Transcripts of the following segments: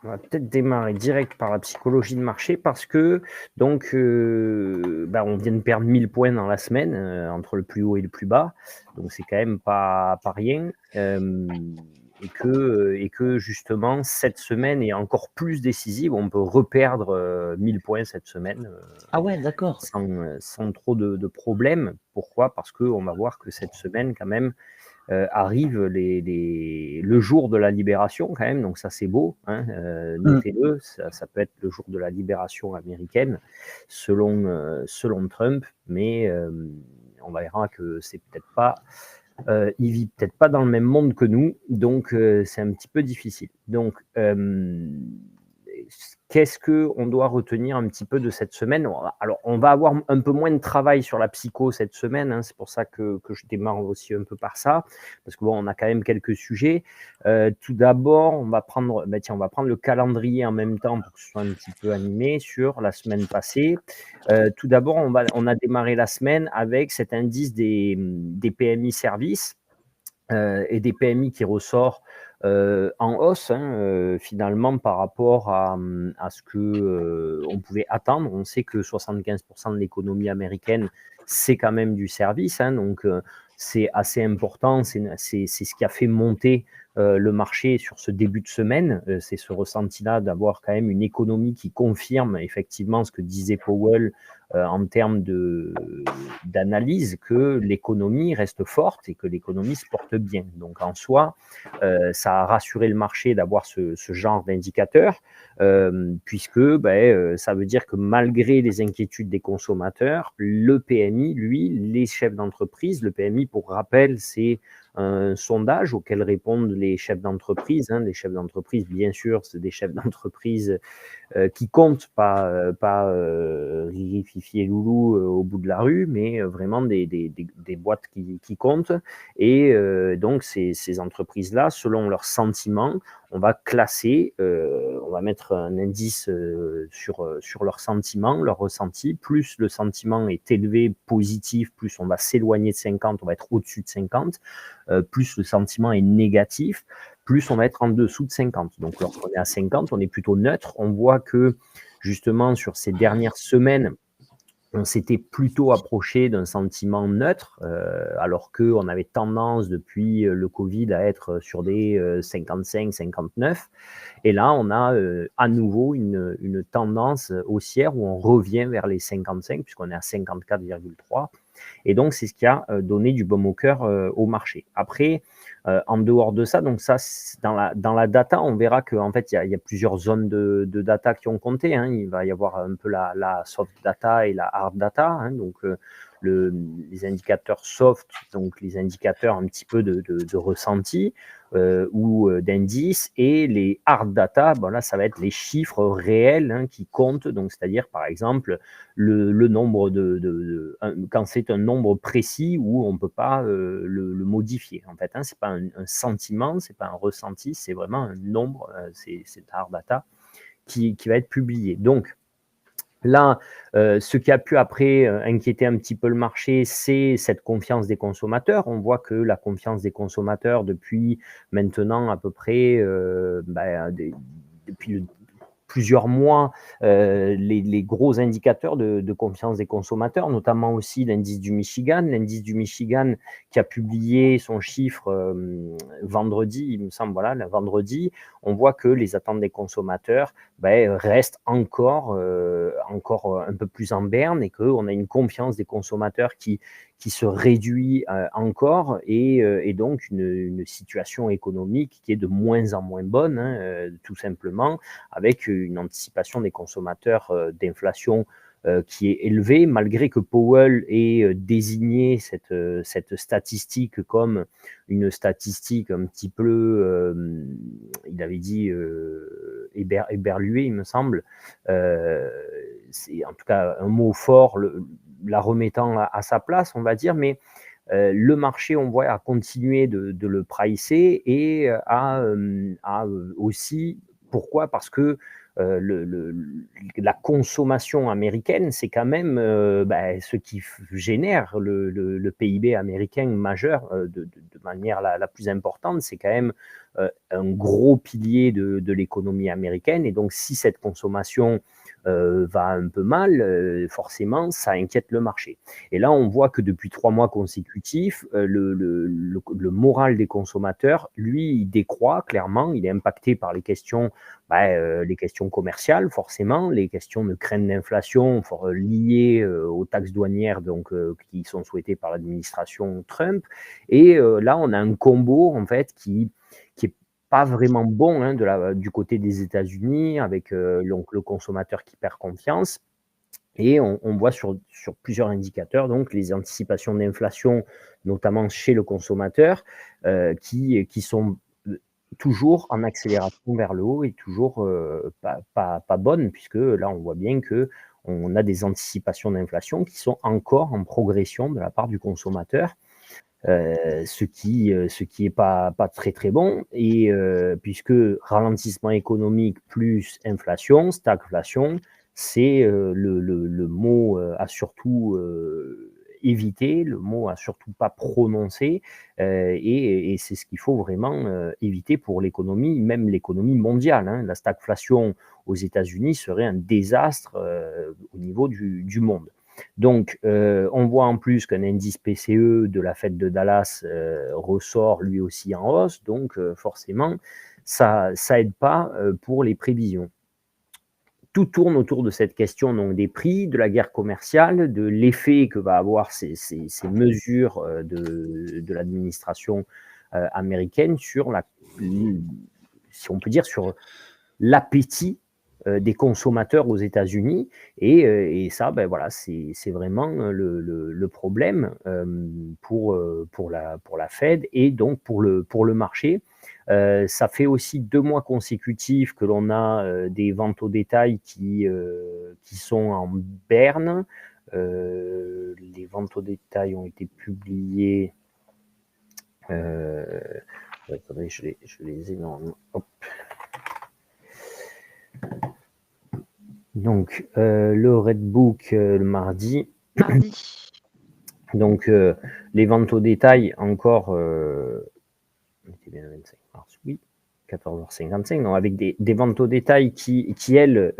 On va peut-être démarrer direct par la psychologie de marché parce que donc, on vient de perdre 1000 points dans la semaine, entre le plus haut et le plus bas, donc c'est quand même pas rien, et que justement cette semaine est encore plus décisive. On peut reperdre, 1000 points cette semaine, Ah ouais, d'accord. sans trop de problèmes. Pourquoi? Parce qu'on va voir que cette semaine quand même, arrive le jour de la libération quand même, donc ça c'est beau, hein, Mm. notez-le, ça peut être le jour de la libération américaine selon Trump, mais on verra que c'est peut-être pas, il vit peut-être pas dans le même monde que nous, donc c'est un petit peu difficile. Donc qu'est-ce qu'on doit retenir un petit peu de cette semaine? Alors, on va avoir un peu moins de travail sur la psycho cette semaine, hein, c'est pour ça que je démarre aussi un peu par ça, parce que bon, on a quand même quelques sujets. Tout d'abord, on va prendre, tiens, on va prendre le calendrier en même temps pour que ce soit un petit peu animé sur la semaine passée. Tout d'abord, on a démarré la semaine avec cet indice des PMI services, et des PMI qui ressort en hausse, hein, finalement par rapport à ce que on pouvait attendre. On sait que 75% de l'économie américaine, c'est quand même du service, hein, donc c'est assez important. C'est ce qui a fait monter le marché sur ce début de semaine. C'est ce ressenti-là d'avoir quand même une économie qui confirme effectivement ce que disait Powell en termes d'analyse, que l'économie reste forte et que l'économie se porte bien. Donc en soi, ça a rassuré le marché d'avoir ce genre d'indicateur, puisque ça veut dire que malgré les inquiétudes des consommateurs, le PMI, lui, les chefs d'entreprise, le PMI, pour rappel, c'est un sondage auquel répondent les chefs d'entreprise. Hein. Les chefs d'entreprise, bien sûr, c'est des chefs d'entreprise qui comptent, pas Riri, Fifi et Loulou au bout de la rue, mais vraiment des boîtes qui comptent. Et donc, ces entreprises-là, selon leurs sentiments, on va classer, on va mettre un indice sur leurs sentiments, leurs ressentis. Plus le sentiment est élevé, positif, plus on va s'éloigner de 50, on va être au-dessus de 50. Plus le sentiment est négatif, plus on va être en dessous de 50. Donc lorsqu'on est à 50, on est plutôt neutre. On voit que justement sur ces dernières semaines, on s'était plutôt approché d'un sentiment neutre, alors qu'on avait tendance depuis le Covid à être sur des 55, 59. Et là, on a à nouveau une tendance haussière où on revient vers les 55, puisqu'on est à 54,3. Et donc, c'est ce qui a donné du baume au cœur au marché. Après, en dehors de ça, donc ça, dans la data, on verra qu'en fait, il y a plusieurs zones de data qui ont compté. Hein. Il va y avoir un peu la soft data et la hard data. Hein. Donc, les indicateurs soft, donc les indicateurs un petit peu de ressenti ou d'indices, et les hard data, bon là, ça va être les chiffres réels, hein, qui comptent. Donc, c'est-à-dire, par exemple, le nombre quand c'est un nombre précis où on ne peut pas le modifier. En fait, hein, c'est pas un sentiment, c'est pas un ressenti, c'est vraiment un nombre. C'est hard data qui va être publié. Donc là, ce qui a pu après inquiéter un petit peu le marché, c'est cette confiance des consommateurs. On voit que la confiance des consommateurs depuis maintenant à peu près depuis plusieurs mois, les gros indicateurs de confiance des consommateurs, notamment aussi l'indice du Michigan. L'indice du Michigan qui a publié son chiffre vendredi, il me semble, voilà, le vendredi, on voit que les attentes des consommateurs restent encore un peu plus en berne, et qu'on a une confiance des consommateurs qui se réduit encore, et donc une situation économique qui est de moins en moins bonne, hein, tout simplement, avec une anticipation des consommateurs d'inflation qui est élevée, malgré que Powell ait désigné cette statistique comme une statistique un petit peu, il avait dit éberluée, il me semble. C'est en tout cas un mot fort, la remettant à sa place, on va dire, mais le marché, on voit, a continué de le pricer, et a aussi, pourquoi? Parce que la consommation américaine, c'est quand même ce qui génère le PIB américain majeur de manière la plus importante. C'est quand même un gros pilier de l'économie américaine. Et donc, si cette consommation va un peu mal, forcément, ça inquiète le marché. Et là, on voit que depuis 3 mois consécutifs, le moral des consommateurs, lui, il décroît clairement. Il est impacté par les questions commerciales, forcément, les questions de crainte d'inflation liées aux taxes douanières qui sont souhaitées par l'administration Trump. Et là, on a un combo, en fait, qui est pas vraiment bon, hein, du côté des États-Unis, avec donc le consommateur qui perd confiance. Et on voit sur plusieurs indicateurs donc les anticipations d'inflation, notamment chez le consommateur, qui sont toujours en accélération vers le haut et toujours pas bonnes, puisque là, on voit bien qu'on a des anticipations d'inflation qui sont encore en progression de la part du consommateur. Ce qui est pas très très bon, et puisque ralentissement économique plus inflation, stagflation, c'est le mot à surtout éviter, le mot à surtout pas prononcer, et c'est ce qu'il faut vraiment éviter pour l'économie, même l'économie mondiale, hein. La stagflation aux États-Unis serait un désastre au niveau du monde. Donc, on voit en plus qu'un indice PCE de la Fed de Dallas ressort lui aussi en hausse, donc forcément, ça aide pas pour les prévisions. Tout tourne autour de cette question donc des prix, de la guerre commerciale, de l'effet que va avoir ces mesures de l'administration américaine sur si on peut dire, sur l'appétit des consommateurs aux États-Unis, et ça, voilà, c'est vraiment le problème pour la Fed et donc pour le marché. Ça fait aussi 2 mois consécutifs que l'on a des ventes au détail qui sont en berne. Les ventes au détail ont été publiées. Attendez, je les ai dans. Hop. Donc, le Redbook le mardi. Donc, les ventes au détail encore. C'était bien le 25 mars, oui. 14h55, donc avec des ventes au détail qui elles,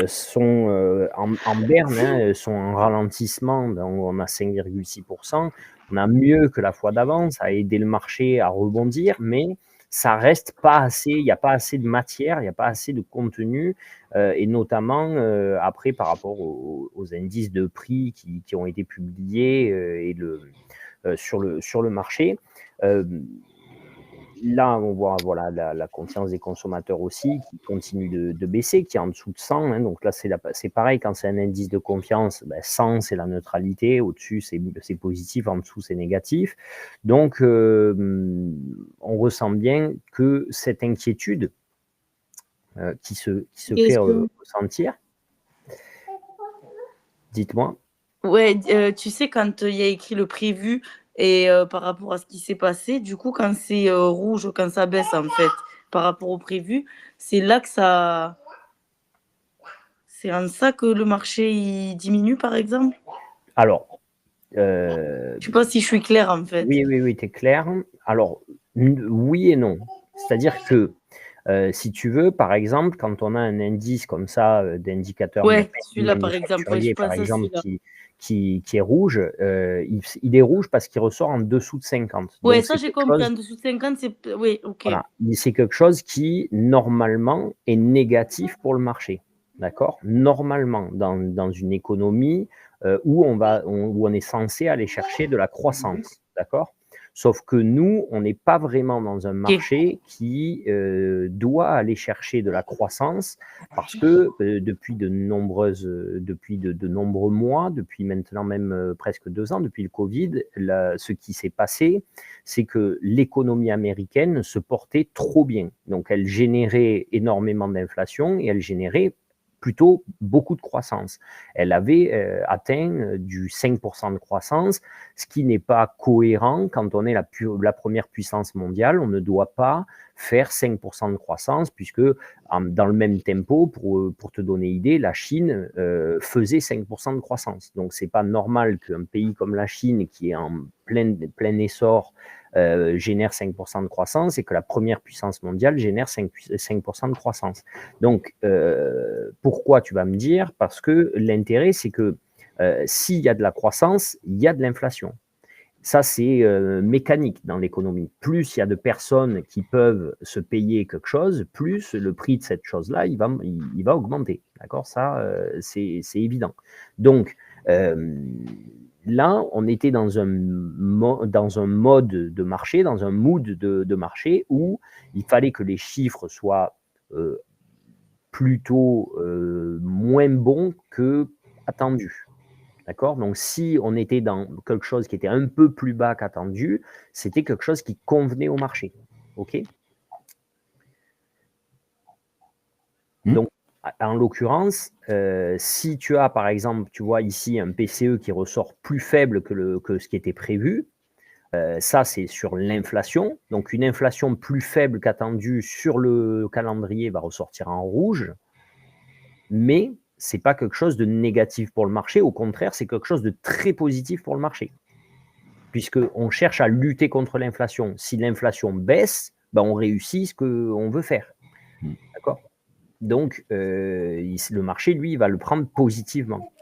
sont en berne, hein, sont en ralentissement. Donc on a 5,6%. On a mieux que la fois d'avant, ça a aidé le marché à rebondir, mais ça reste pas assez. Il n'y a pas assez de matière, il n'y a pas assez de contenu, et notamment après par rapport aux indices de prix qui ont été publiés et sur le marché. Là, on voit la confiance des consommateurs aussi qui continue de baisser, qui est en dessous de 100, hein. Donc là, c'est pareil, quand c'est un indice de confiance, 100, c'est la neutralité. Au-dessus, c'est positif, en dessous, c'est négatif. Donc, on ressent bien que cette inquiétude qui se fait ressentir. Dites-moi. Ouais, tu sais, quand il y a écrit le prévu et par rapport à ce qui s'est passé, du coup, quand c'est rouge, quand ça baisse, en fait, par rapport au prévu, c'est là que ça... C'est en ça que le marché il diminue, par exemple? Alors... Je sais pas si je suis claire, en fait. Oui, tu es clair. Alors, oui et non. C'est-à-dire que, si tu veux, par exemple, quand on a un indice comme ça, d'indicateurs celui-là, par exemple. Ouais, je par pense à exemple, celui-là. qui est rouge, il est rouge parce qu'il ressort en dessous de 50. Ouais, Donc ça, c'est j'ai quelque compris. chose, En dessous de 50, c'est... Oui, ok. voilà, c'est quelque chose qui, normalement, est négatif pour le marché. D'accord? Normalement, dans une économie où on est censé aller chercher de la croissance. D'accord? Sauf que nous, on n'est pas vraiment dans un marché qui doit aller chercher de la croissance, parce que depuis de nombreux mois, depuis maintenant même presque 2 ans, depuis le Covid, ce qui s'est passé, c'est que l'économie américaine se portait trop bien. Donc elle générait énormément d'inflation et elle générait plutôt beaucoup de croissance. Elle avait atteint du 5% de croissance, ce qui n'est pas cohérent quand on est la première puissance mondiale. On ne doit pas faire 5% de croissance, puisque dans le même tempo, pour te donner idée, la Chine faisait 5% de croissance. Donc c'est pas normal qu'un pays comme la Chine, qui est en plein essor, génère 5% de croissance et que la première puissance mondiale génère 5% de croissance. Donc, pourquoi tu vas me dire? Parce que l'intérêt, c'est que s'il y a de la croissance, il y a de l'inflation. Ça, c'est mécanique dans l'économie. Plus il y a de personnes qui peuvent se payer quelque chose, plus le prix de cette chose-là, il va augmenter. D'accord? Ça, c'est évident. Donc, là, on était dans un mode de marché, dans un mood de marché où il fallait que les chiffres soient plutôt moins bons que attendus. D'accord? Donc, si on était dans quelque chose qui était un peu plus bas qu'attendu, c'était quelque chose qui convenait au marché. OK? Donc, en l'occurrence, si tu as, par exemple, tu vois ici un PCE qui ressort plus faible que ce qui était prévu, ça, c'est sur l'inflation. Donc, une inflation plus faible qu'attendue sur le calendrier va ressortir en rouge. Mais ce n'est pas quelque chose de négatif pour le marché. Au contraire, c'est quelque chose de très positif pour le marché. Puisqu'on cherche à lutter contre l'inflation. Si l'inflation baisse, ben on réussit ce qu'on veut faire. D'accord? Donc, le marché, lui, va le prendre positivement.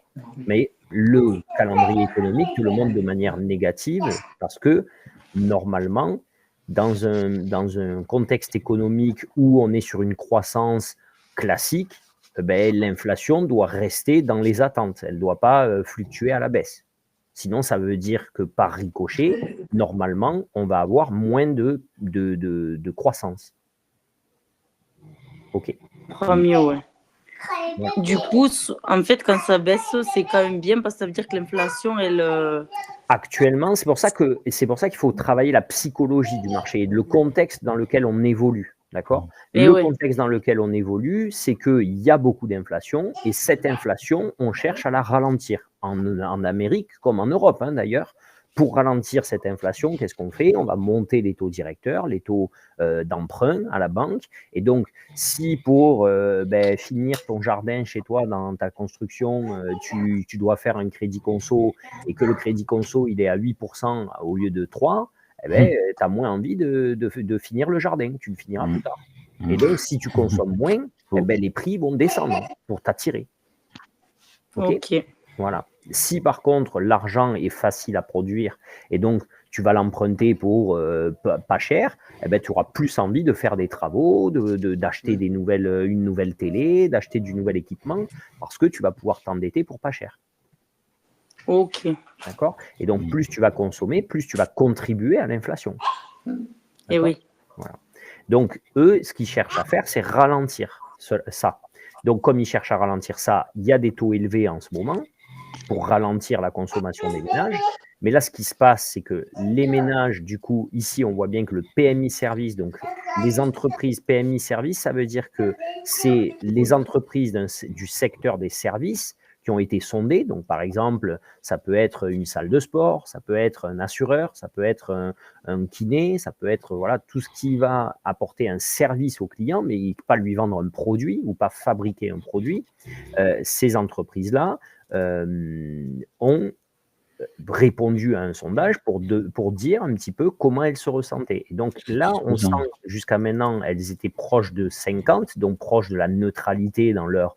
Mais le calendrier économique te le montre de manière négative parce que, normalement, dans un contexte économique où on est sur une croissance classique, ben, l'inflation doit rester dans les attentes. Elle ne doit pas fluctuer à la baisse. Sinon, ça veut dire que par ricochet, normalement, on va avoir moins de croissance. OK. Mieux, ouais. Ouais. Du coup, en fait, quand ça baisse, c'est quand même bien parce que ça veut dire que l'inflation, elle. Actuellement, c'est pour ça qu'il faut travailler la psychologie du marché et le contexte dans lequel on évolue. D'accord? Contexte dans lequel on évolue, c'est qu'il y a beaucoup d'inflation et cette inflation, on cherche à la ralentir. En Amérique comme en Europe, hein, d'ailleurs. Pour ralentir cette inflation, qu'est-ce qu'on fait? On va monter les taux directeurs, les taux d'emprunt à la banque. Et donc, si pour finir ton jardin chez toi dans ta construction, tu dois faire un crédit conso et que le crédit conso il est à 8% au lieu de 3%, eh ben, tu as moins envie de finir le jardin. Tu le finiras plus tard. Et donc, si tu consommes moins, eh ben, les prix vont descendre pour t'attirer. OK. Voilà. Si par contre l'argent est facile à produire et donc tu vas l'emprunter pour pas cher, eh ben, tu auras plus envie de faire des travaux, d'acheter une nouvelle télé, d'acheter du nouvel équipement parce que tu vas pouvoir t'endetter pour pas cher. OK. D'accord? Et donc plus tu vas consommer, plus tu vas contribuer à l'inflation. Et oui. Voilà. Donc eux, ce qu'ils cherchent à faire, c'est ralentir ça. Donc comme ils cherchent à ralentir ça, il y a des taux élevés en ce moment pour ralentir la consommation des ménages. Mais là, ce qui se passe, c'est que les ménages, du coup, ici, on voit bien que le PMI service, donc les entreprises PMI service, ça veut dire que c'est les entreprises du secteur des services qui ont été sondées. Donc, par exemple, ça peut être une salle de sport, ça peut être un assureur, ça peut être un kiné, ça peut être voilà, tout ce qui va apporter un service au client, mais pas lui vendre un produit ou pas fabriquer un produit. Ces entreprises-là ont répondu à un sondage pour dire un petit peu comment elles se ressentaient. Et donc là, on sent jusqu'à maintenant, elles étaient proches de 50, donc proches de la neutralité dans leur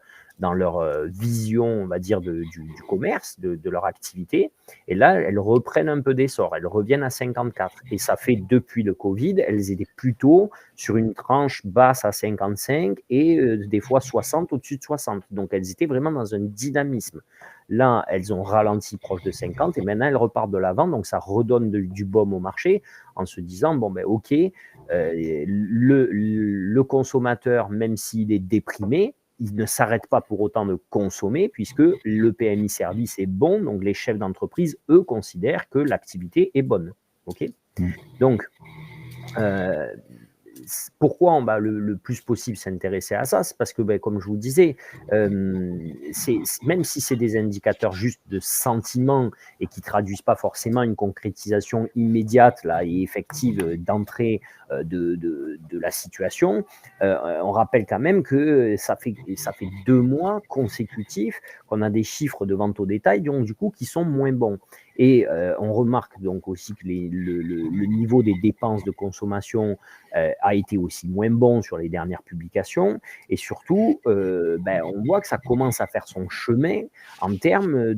vision, on va dire, du commerce, de leur activité. Et là, elles reprennent un peu d'essor, elles reviennent à 54. Et ça fait depuis le Covid, elles étaient plutôt sur une tranche basse à 55 et des fois 60 au-dessus de 60. Donc elles étaient vraiment dans un dynamisme. Là, elles ont ralenti proche de 50 et maintenant elles repartent de l'avant. Donc ça redonne du baume au marché en se disant, bon ben ok, le consommateur, même s'il est déprimé, il ne s'arrête pas pour autant de consommer puisque le PMI service est bon, donc les chefs d'entreprise, eux, considèrent que l'activité est bonne. Okay, donc, pourquoi on va le plus possible s'intéresser à ça? C'est parce que, comme je vous disais, même si c'est des indicateurs juste de sentiment et qui ne traduisent pas forcément une concrétisation immédiate là, et effective d'entrée de la situation, on rappelle quand même que ça fait 2 mois consécutifs qu'on a des chiffres de vente au détail donc, du coup, qui sont moins bons. Et on remarque donc aussi que le niveau des dépenses de consommation a été aussi moins bon sur les dernières publications. Et surtout, on voit que ça commence à faire son chemin en termes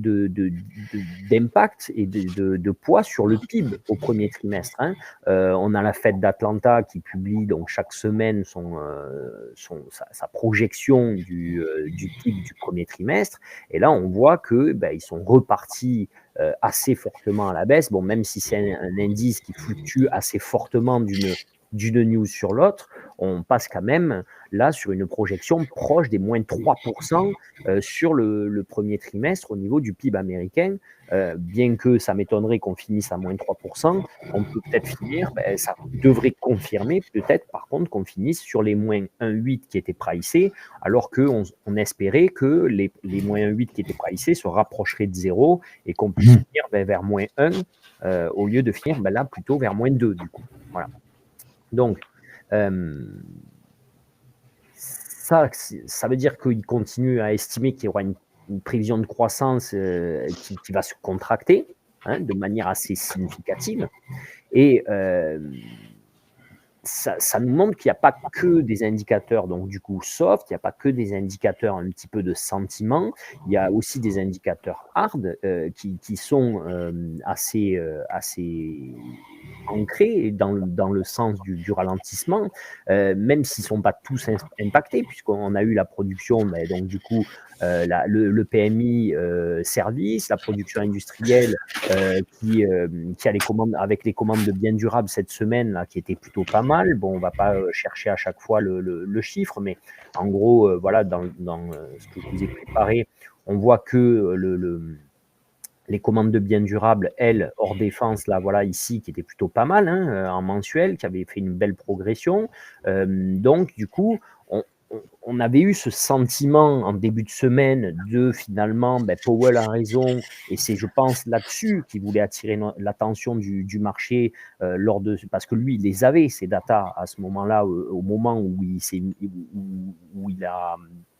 d'impact et de poids sur le PIB au premier trimestre. Hein. On a la Fed d'Atlanta qui publie donc chaque semaine sa projection du PIB du premier trimestre. Et là, on voit que ils sont repartis assez fortement à la baisse. Bon, même si c'est un indice qui fluctue assez fortement d'une news sur l'autre, on passe quand même là sur une projection proche des moins 3% sur le premier trimestre au niveau du PIB américain. Bien que ça m'étonnerait qu'on finisse à moins 3%, on peut peut-être finir, ça devrait confirmer peut-être par contre qu'on finisse sur les moins 1,8 qui étaient pricés, alors qu'on espérait que les moins 1,8 qui étaient pricés se rapprocheraient de zéro et qu'on puisse finir vers moins 1 au lieu de finir là plutôt vers moins 2 du coup. Voilà. Donc, ça veut dire qu'il continue à estimer qu'il y aura une prévision de croissance qui va se contracter de manière assez significative. Et ça nous montre qu'il n'y a pas que des indicateurs, donc du coup soft, il n'y a pas que des indicateurs un petit peu de sentiment, il y a aussi des indicateurs hard qui sont assez ancrés dans le sens du ralentissement, même s'ils ne sont pas tous impactés, puisqu'on a eu la production, donc du coup, le PMI service, la production industrielle qui a les commandes, avec les commandes de biens durables cette semaine, là, qui était plutôt pas mal. Bon, on ne va pas chercher à chaque fois le chiffre, mais en gros, voilà, dans ce que je vous ai préparé, on voit que les commandes de biens durables, elles, hors défense, là, voilà, ici, qui étaient plutôt pas mal, en mensuel, qui avaient fait une belle progression. Donc, du coup, on avait eu ce sentiment en début de semaine de finalement, Powell a raison, et c'est, je pense, là-dessus qu'il voulait attirer l'attention du marché parce que lui, il les avait, ces datas, à ce moment-là, au moment où il a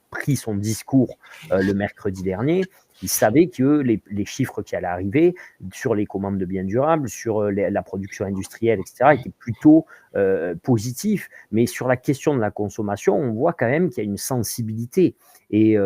pris son discours le mercredi dernier. Il savait que les chiffres qui allaient arriver sur les commandes de biens durables, sur la production industrielle, etc., étaient plutôt positifs. Mais sur la question de la consommation, on voit quand même qu'il y a une sensibilité. Et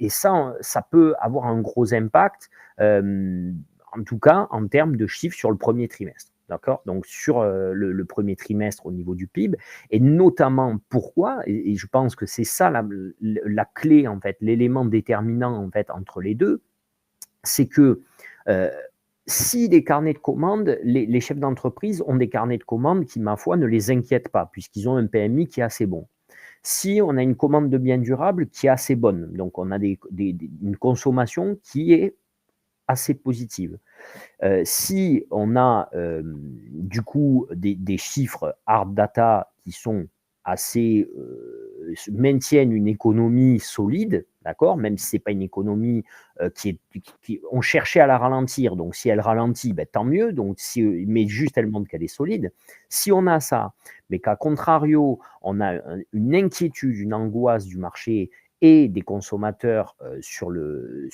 ça peut avoir un gros impact, en tout cas en termes de chiffres sur le premier trimestre. D'accord ? Donc, sur le premier trimestre au niveau du PIB, et notamment pourquoi, et je pense que c'est ça la clé, en fait, l'élément déterminant, en fait, entre les deux, c'est que si les carnets de commandes, les chefs d'entreprise ont des carnets de commandes qui, ma foi, ne les inquiètent pas, puisqu'ils ont un PMI qui est assez bon. Si on a une commande de biens durables qui est assez bonne, donc on a une consommation qui est assez positive. Si on a du coup des chiffres hard data qui sont assez maintiennent une économie solide, d'accord, même si c'est pas une économie on cherchait à la ralentir, donc si elle ralentit, tant mieux, donc mais juste elle montre qu'elle est solide. Si on a ça, mais qu'à contrario, on a une inquiétude, une angoisse du marché et des consommateurs sur le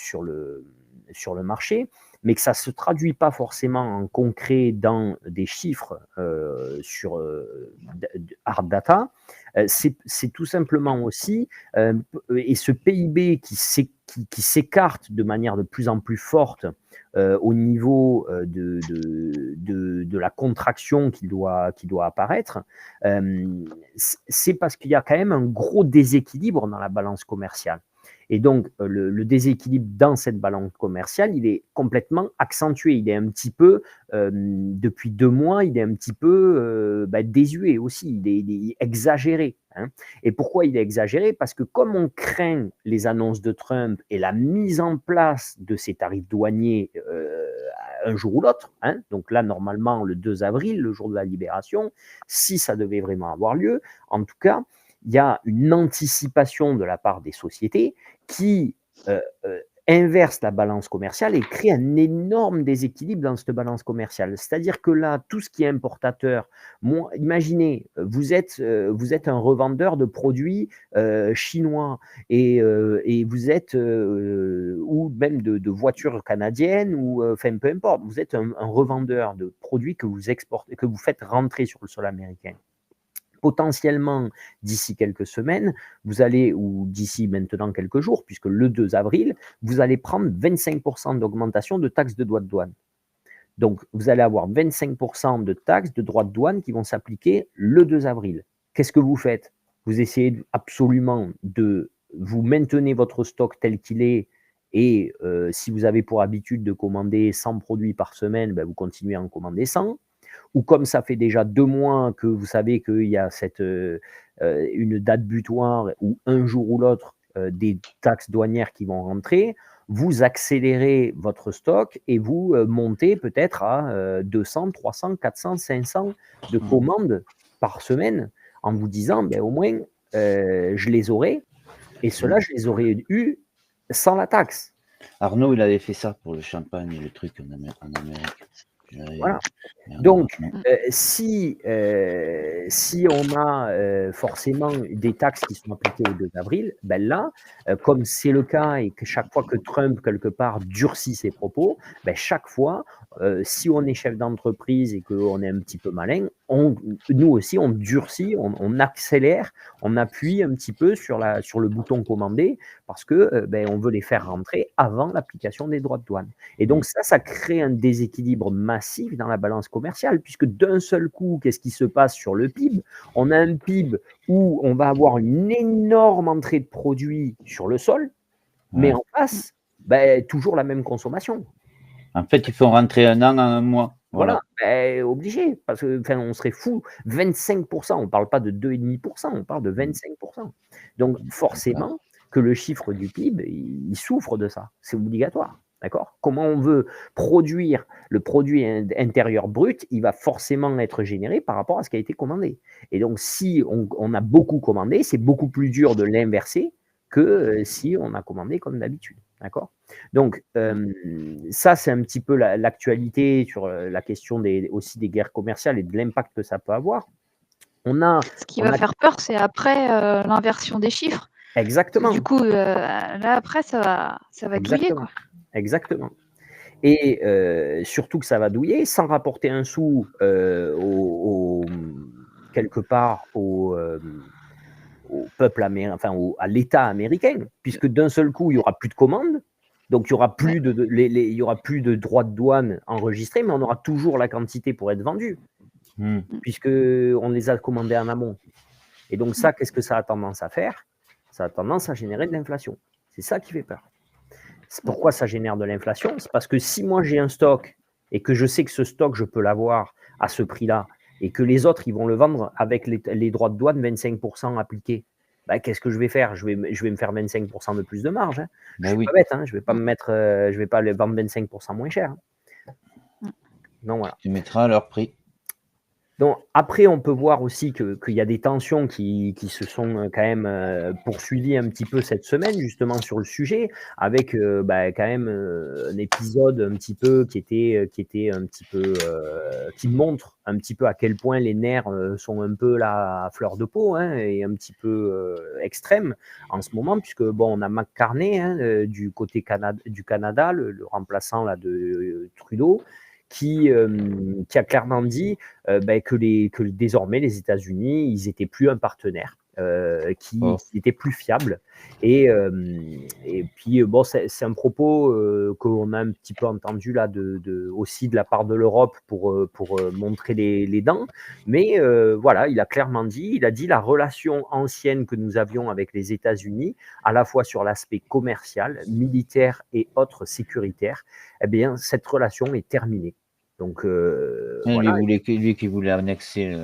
marché, mais que ça ne se traduit pas forcément en concret dans des chiffres sur hard data, c'est tout simplement aussi, et ce PIB qui s'écarte de manière de plus en plus forte au niveau de la contraction qui doit apparaître, c'est parce qu'il y a quand même un gros déséquilibre dans la balance commerciale. Et donc, le déséquilibre dans cette balance commerciale, il est complètement accentué. Il est un petit peu, depuis 2 mois, il est un petit peu désuet aussi. Il est exagéré. Hein. Et pourquoi il est exagéré ? Parce que comme on craint les annonces de Trump et la mise en place de ces tarifs douaniers un jour ou l'autre, hein, donc là, normalement, le 2 avril, le jour de la libération, si ça devait vraiment avoir lieu, en tout cas, il y a une anticipation de la part des sociétés qui inverse la balance commerciale et crée un énorme déséquilibre dans cette balance commerciale. C'est-à-dire que là, tout ce qui est importateur, imaginez, vous êtes un revendeur de produits chinois et vous êtes, ou même de voitures canadiennes, ou enfin peu importe, vous êtes un revendeur de produits que vous exportez, que vous faites rentrer sur le sol américain. Potentiellement, d'ici quelques semaines, vous allez, ou d'ici maintenant quelques jours, puisque le 2 avril, vous allez prendre 25% d'augmentation de taxes de droits de douane. Donc, vous allez avoir 25% de taxes de droits de douane qui vont s'appliquer le 2 avril. Qu'est-ce que vous faites? Vous essayez absolument de vous maintenir votre stock tel qu'il est, et si vous avez pour habitude de commander 100 produits par semaine, ben vous continuez à en commander 100. Ou comme ça fait déjà 2 mois que vous savez qu'il y a une date butoir ou un jour ou l'autre des taxes douanières qui vont rentrer, vous accélérez votre stock et vous montez peut-être à 200, 300, 400, 500 de commandes par semaine, en vous disant, ben, au moins, je les aurai, et cela, je les aurais eu sans la taxe. Arnaud, il avait fait ça pour le champagne et le truc en Amérique. Voilà. Donc, si on a forcément des taxes qui sont appliquées au 2 avril, ben là, comme c'est le cas, et que chaque fois que Trump, quelque part, durcit ses propos, ben chaque fois, si on est chef d'entreprise et qu'on est un petit peu malin, nous aussi, on durcit, on accélère, on appuie un petit peu sur le bouton commander, parce que ben, on veut les faire rentrer avant l'application des droits de douane. Et donc ça crée un déséquilibre massif dans la balance commerciale, puisque d'un seul coup, qu'est-ce qui se passe sur le PIB? On a un PIB où on va avoir une énorme entrée de produits sur le sol, mais en face, ben, toujours la même consommation. En fait, ils font rentrer un an en un mois. Voilà, ben, obligé, parce que on serait fou. 25%, on ne parle pas de 2,5%, on parle de 25%. Donc forcément que le chiffre du PIB, il souffre de ça, c'est obligatoire. D'accord? Comment on veut produire le produit intérieur brut, il va forcément être généré par rapport à ce qui a été commandé. Et donc, si on a beaucoup commandé, c'est beaucoup plus dur de l'inverser que si on a commandé comme d'habitude. D'accord? Donc, ça, c'est un petit peu l'actualité sur la question aussi des guerres commerciales et de l'impact que ça peut avoir. Ce qui va faire peur, c'est après l'inversion des chiffres. Exactement. Du coup, là, après, ça va douiller, quoi. Exactement. Et surtout que ça va douiller sans rapporter un sou quelque part au peuple américain, enfin à l'État américain, puisque d'un seul coup, il n'y aura plus de commandes, donc il n'y aura plus il y aura plus de droits de douane enregistrés, mais on aura toujours la quantité pour être vendu, puisqu'on les a commandés en amont. Et donc ça, qu'est-ce que ça a tendance à faire? Ça a tendance à générer de l'inflation. C'est ça qui fait peur. C'est pourquoi ça génère de l'inflation? C'est parce que si moi j'ai un stock et que je sais que ce stock, je peux l'avoir à ce prix-là, et que les autres, ils vont le vendre avec les droits de douane 25% appliqués, bah, qu'est-ce que je vais faire? Je vais me faire 25% de plus de marge. Hein. Je suis pas bête, hein. Je ne vais pas les vendre 25% moins cher. Hein. Donc voilà. Tu mettras à leur prix. Donc, après, on peut voir aussi qu'il y a des tensions qui se sont quand même poursuivies un petit peu cette semaine, justement sur le sujet, avec quand même un épisode un petit peu qui était un petit peu qui montre un petit peu à quel point les nerfs sont un peu là à fleur de peau, hein, et un petit peu extrêmes en ce moment, puisque bon, on a McCartney, hein, du côté du Canada, le remplaçant là de Trudeau, qui a clairement dit que désormais les États-Unis, ils n'étaient plus un partenaire, qui était plus fiable. Et puis, bon, c'est un propos qu'on a un petit peu entendu là aussi de la part de l'Europe pour montrer les dents. Mais voilà, il a clairement dit, il a dit la relation ancienne que nous avions avec les États-Unis, à la fois sur l'aspect commercial, militaire et autres sécuritaire, eh bien, cette relation est terminée. Donc voilà. Lui qui voulait annexer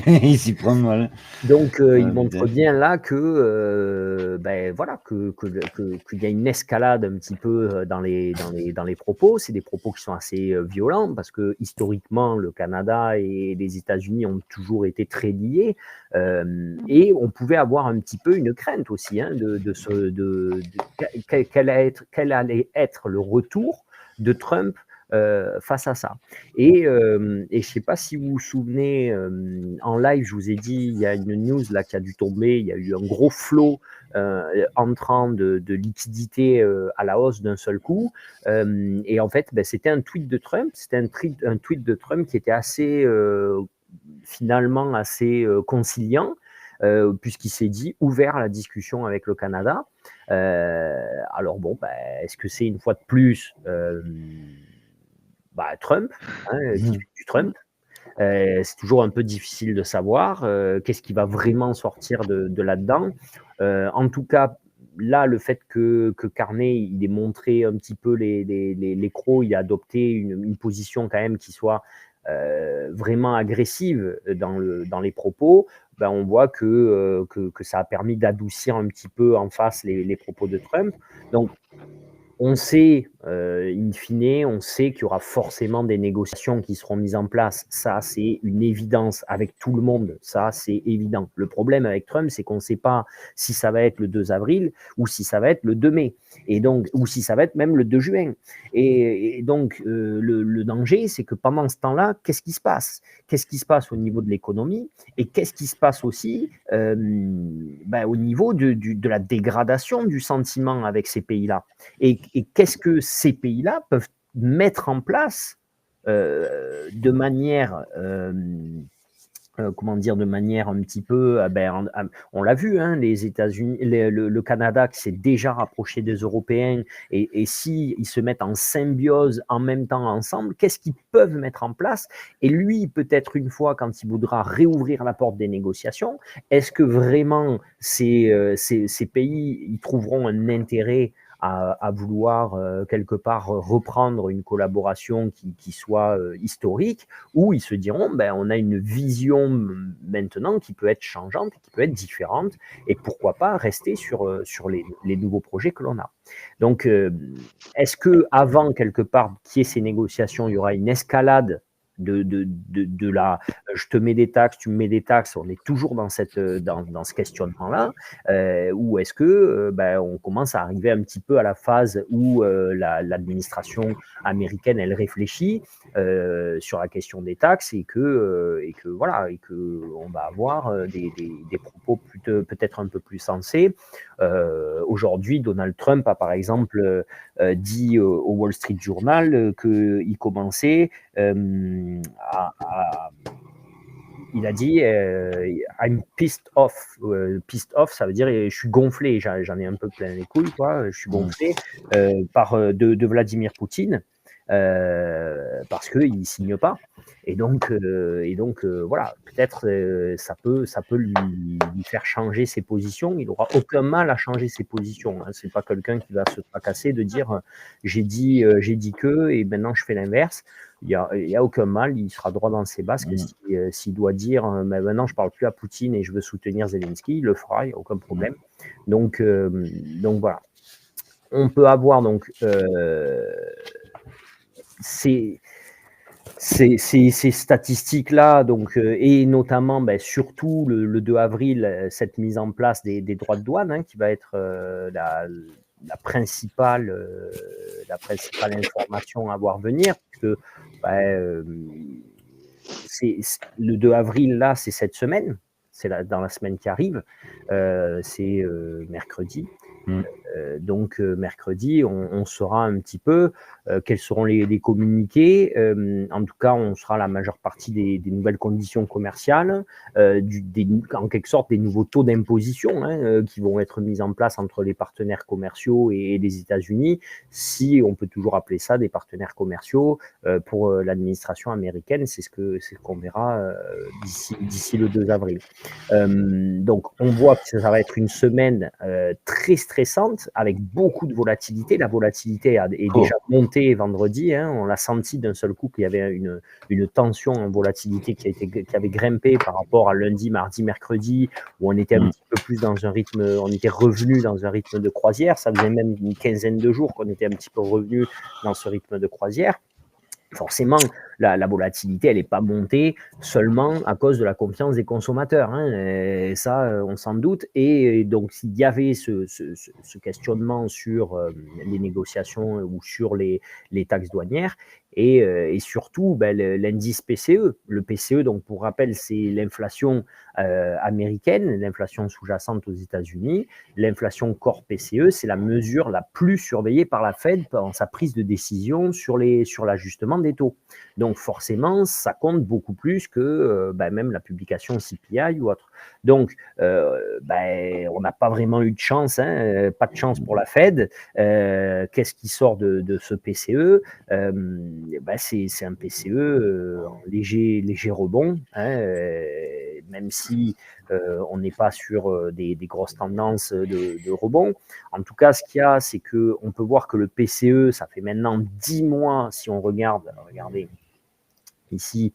il s'y prend mal. Donc il montre bien là que voilà qu'il y a une escalade un petit peu dans les propos. C'est des propos qui sont assez violents parce que historiquement le Canada et les États-Unis ont toujours été très liés et on pouvait avoir un petit peu une crainte aussi quel allait être le retour de Trump face à ça. Et je ne sais pas si vous vous souvenez, en live, je vous ai dit, il y a une news là qui a dû tomber, il y a eu un gros flot entrant de liquidités à la hausse d'un seul coup. Et en fait, c'était un tweet de Trump, un tweet de Trump qui était finalement assez conciliant. Puisqu'il s'est dit ouvert à la discussion avec le Canada. Alors bon, est-ce que c'est une fois de plus Trump, qui fait du Trump. C'est toujours un peu difficile de savoir qu'est-ce qui va vraiment sortir de là-dedans. En tout cas, là, le fait que Carney il ait montré un petit peu les crocs, il a adopté une position quand même qui soit vraiment agressive dans les propos, on voit que ça a permis d'adoucir un petit peu en face les propos de Trump. Donc, on sait, in fine, on sait qu'il y aura forcément des négociations qui seront mises en place. Ça, c'est une évidence avec tout le monde. Ça, c'est évident. Le problème avec Trump, c'est qu'on ne sait pas si ça va être le 2 avril ou si ça va être le 2 mai. Et donc, ou si ça va être même le 2 juin. Et donc, le danger, c'est que pendant ce temps-là, qu'est-ce qui se passe ? Qu'est-ce qui se passe au niveau de l'économie ? Et qu'est-ce qui se passe aussi au niveau de la dégradation du sentiment avec ces pays-là ? Et qu'est-ce que ces pays-là peuvent mettre en place de manière, de manière un petit peu, on l'a vu, les États-Unis, le Canada qui s'est déjà rapproché des Européens, et s'ils se mettent en symbiose en même temps ensemble, qu'est-ce qu'ils peuvent mettre en place ? Et lui, peut-être une fois, quand il voudra réouvrir la porte des négociations, est-ce que vraiment ces pays ils trouveront un intérêt à vouloir quelque part reprendre une collaboration qui soit historique, où ils se diront on a une vision maintenant qui peut être changeante, qui peut être différente, et pourquoi pas rester sur les nouveaux projets que l'on a. Donc, est-ce que avant quelque part qu'il y ait ces négociations, il y aura une escalade de la je te mets des taxes, tu me mets des taxes, on est toujours dans ce questionnement-là, ou est-ce que on commence à arriver un petit peu à la phase où l'administration américaine elle réfléchit sur la question des taxes et que on va avoir des propos peut-être un peu plus sensés. Aujourd'hui, Donald Trump a par exemple dit au Wall Street Journal qu'il commençait il a dit I'm pissed off. Pissed off, ça veut dire je suis gonflé, j'en ai un peu plein les couilles, quoi. Je suis gonflé de Vladimir Poutine parce qu'il ne signe pas. Et donc voilà, peut-être ça peut lui faire changer ses positions. Il n'aura aucun mal à changer ses positions. C'est pas quelqu'un qui va se tracasser de dire j'ai dit que et maintenant je fais l'inverse. Il y a aucun mal, il sera droit dans ses bases. S'il doit dire maintenant je parle plus à Poutine et je veux soutenir Zelensky, il le fera, il n'y a aucun problème. Donc voilà. On peut avoir donc ces statistiques-là, donc, et notamment surtout le 2 avril, cette mise en place des droits de douane, qui va être la principale information à voir venir, parce que le 2 avril, là, c'est cette semaine, c'est dans la semaine qui arrive, c'est mercredi. Donc mercredi, on saura un petit peu quels seront les communiqués. En tout cas, on saura la majeure partie des nouvelles conditions commerciales, en quelque sorte des nouveaux taux d'imposition qui vont être mis en place entre les partenaires commerciaux et les États-Unis, si on peut toujours appeler ça des partenaires commerciaux pour l'administration américaine. C'est ce qu'on verra d'ici le 2 avril. Donc on voit que ça va être une semaine très stressante, avec beaucoup de volatilité. La volatilité est déjà montée vendredi. On l'a senti d'un seul coup qu'il y avait une tension en volatilité qui avait grimpé par rapport à lundi, mardi, mercredi, où on était un petit peu plus dans un rythme, on était revenu dans un rythme de croisière. Ça faisait même une quinzaine de jours qu'on était un petit peu revenu dans ce rythme de croisière. Forcément, la volatilité, elle n'est pas montée seulement à cause de la confiance des consommateurs. Et ça, on s'en doute. Et donc, s'il y avait ce questionnement sur les négociations ou sur les taxes douanières, et surtout l'indice PCE. Le PCE, donc pour rappel, c'est l'inflation américaine, l'inflation sous-jacente aux États-Unis. L'inflation corps PCE, c'est la mesure la plus surveillée par la Fed dans sa prise de décision sur l'ajustement des taux. Donc forcément, ça compte beaucoup plus que même la publication CPI ou autre. Donc, on n'a pas vraiment eu de chance, pas de chance pour la Fed. Qu'est-ce qui sort de ce PCE? C'est un PCE en léger rebond, même si on n'est pas sur des grosses tendances de rebond. En tout cas, ce qu'il y a, c'est qu'on peut voir que le PCE, ça fait maintenant 10 mois, si on regarde, regardez, ici,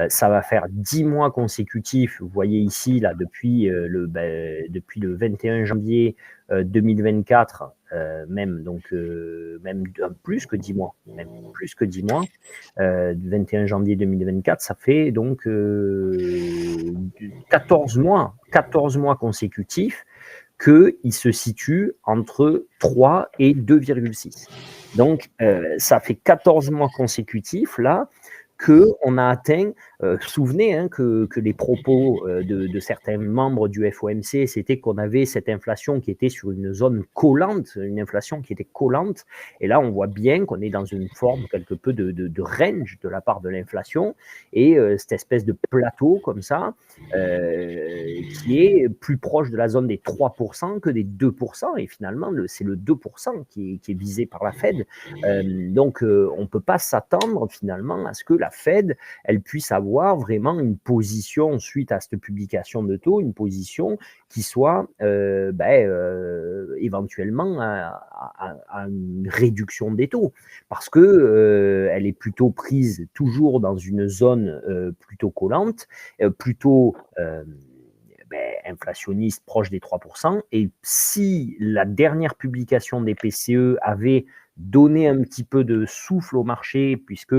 ça va faire 10 mois consécutifs. Vous voyez ici, là, depuis le 21 janvier 2024, même plus que 10 mois, 21 janvier 2024, ça fait donc 14 mois consécutifs qu'il se situe entre 3 et 2,6. Donc, ça fait 14 mois consécutifs, là, qu'on a atteint, souvenez que les propos de certains membres du FOMC, c'était qu'on avait cette inflation qui était sur une zone collante, une inflation qui était collante, et là on voit bien qu'on est dans une forme quelque peu de range de la part de l'inflation, et cette espèce de plateau comme ça, qui est plus proche de la zone des 3% que des 2%, et finalement c'est le 2% qui est visé par la Fed. Donc on ne peut pas s'attendre finalement à ce que la Fed, elle puisse avoir vraiment une position suite à cette publication de taux, une position qui soit éventuellement à une réduction des taux, parce que elle est plutôt prise toujours dans une zone plutôt collante, plutôt inflationniste proche des 3%. Et si la dernière publication des PCE avait donné un petit peu de souffle au marché, puisque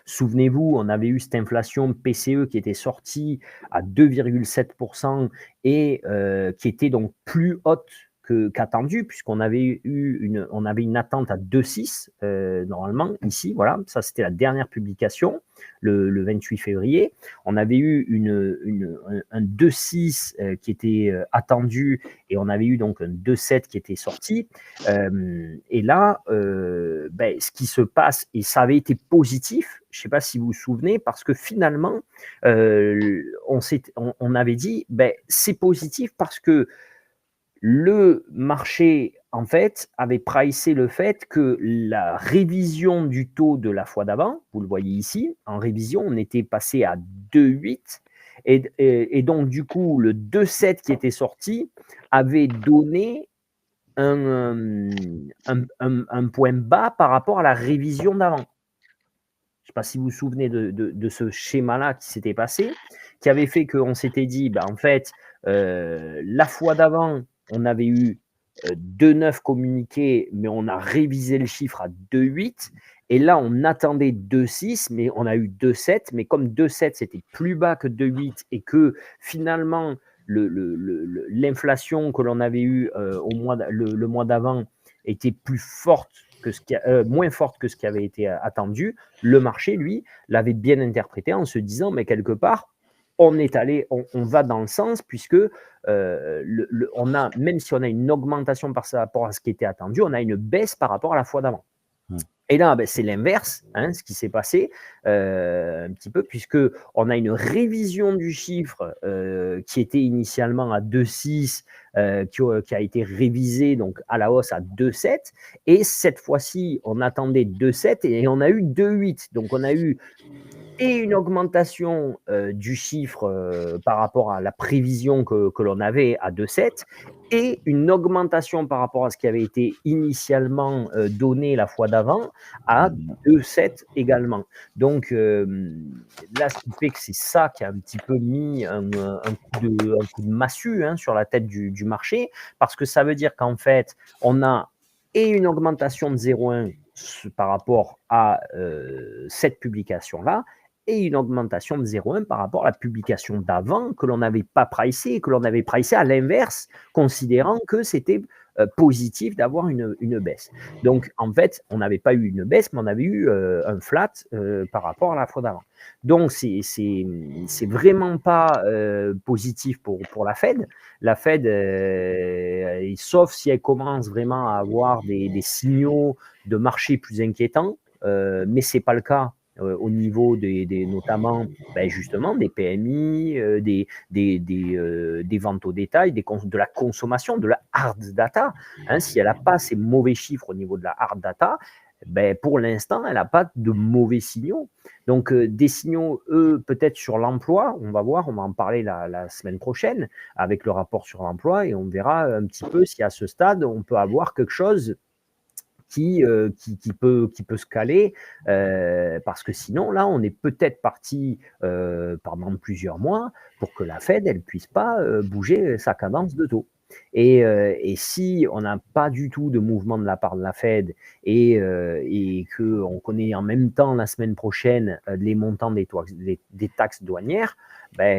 souvenez-vous, on avait eu cette inflation PCE qui était sortie à 2,7% et qui était donc plus haute qu'attendu, puisqu'on avait eu une attente à 2,6 normalement ici, voilà, ça c'était la dernière publication, le 28 février. On avait eu un 2,6 qui était attendu, et on avait eu donc un 2,7 qui était sorti. Et là, ce qui se passe, et ça avait été positif, je ne sais pas si vous vous souvenez, parce que finalement, on avait dit, c'est positif parce que le marché, en fait, avait pricé le fait que la révision du taux de la fois d'avant, vous le voyez ici, en révision, on était passé à 2,8, et donc du coup, le 2,7 qui était sorti avait donné un point bas par rapport à la révision d'avant. Je ne sais pas si vous vous souvenez de ce schéma-là qui s'était passé, qui avait fait qu'on s'était dit, en fait, la fois d'avant, on avait eu 2,9 communiqués, mais on a révisé le chiffre à 2,8. Et là, on attendait 2,6, mais on a eu 2,7. Mais comme 2,7, c'était plus bas que 2,8 et que finalement, l'inflation que l'on avait eue le mois d'avant était plus forte moins forte que ce qui avait été attendu, le marché, lui, l'avait bien interprété en se disant, mais quelque part, on va dans le sens, puisque même si on a une augmentation par rapport à ce qui était attendu, on a une baisse par rapport à la fois d'avant. Et là, c'est l'inverse, ce qui s'est passé un petit peu, puisqu'on a une révision du chiffre qui était initialement à 2,6, qui a été révisé donc à la hausse à 2,7, et cette fois-ci, on attendait 2,7 et on a eu 2,8. Donc, on a eu et une augmentation du chiffre par rapport à la prévision que l'on avait à 2,7 et une augmentation par rapport à ce qui avait été initialement donné la fois d'avant à 2,7 également. Donc là, ce qui fait que c'est ça qui a un petit peu mis un coup de massue sur la tête du marché, parce que ça veut dire qu'en fait, on a et une augmentation de 0,1 par rapport à cette publication-là, et une augmentation de 0,1 par rapport à la publication d'avant que l'on n'avait pas pricé et que l'on avait pricé à l'inverse, considérant que c'était positif d'avoir une baisse. Donc, en fait, on n'avait pas eu une baisse, mais on avait eu un flat par rapport à la fois d'avant. Donc, c'est vraiment pas positif pour la Fed. La Fed, sauf si elle commence vraiment à avoir des signaux de marché plus inquiétants, mais ce n'est pas le cas au niveau notamment justement des PMI, des ventes au détail, de la consommation, de la hard data. Si elle n'a pas ces mauvais chiffres au niveau de la hard data, pour l'instant, elle n'a pas de mauvais signaux. Donc, des signaux, peut-être sur l'emploi, on va voir, on va en parler la semaine prochaine avec le rapport sur l'emploi et on verra un petit peu si à ce stade, on peut avoir quelque chose qui peut se caler, parce que sinon, là, on est peut-être parti pendant plusieurs mois pour que la Fed, elle ne puisse pas bouger sa cadence de taux. Et si on n'a pas du tout de mouvement de la part de la Fed et qu'on connaît en même temps la semaine prochaine les montants des taxes douanières,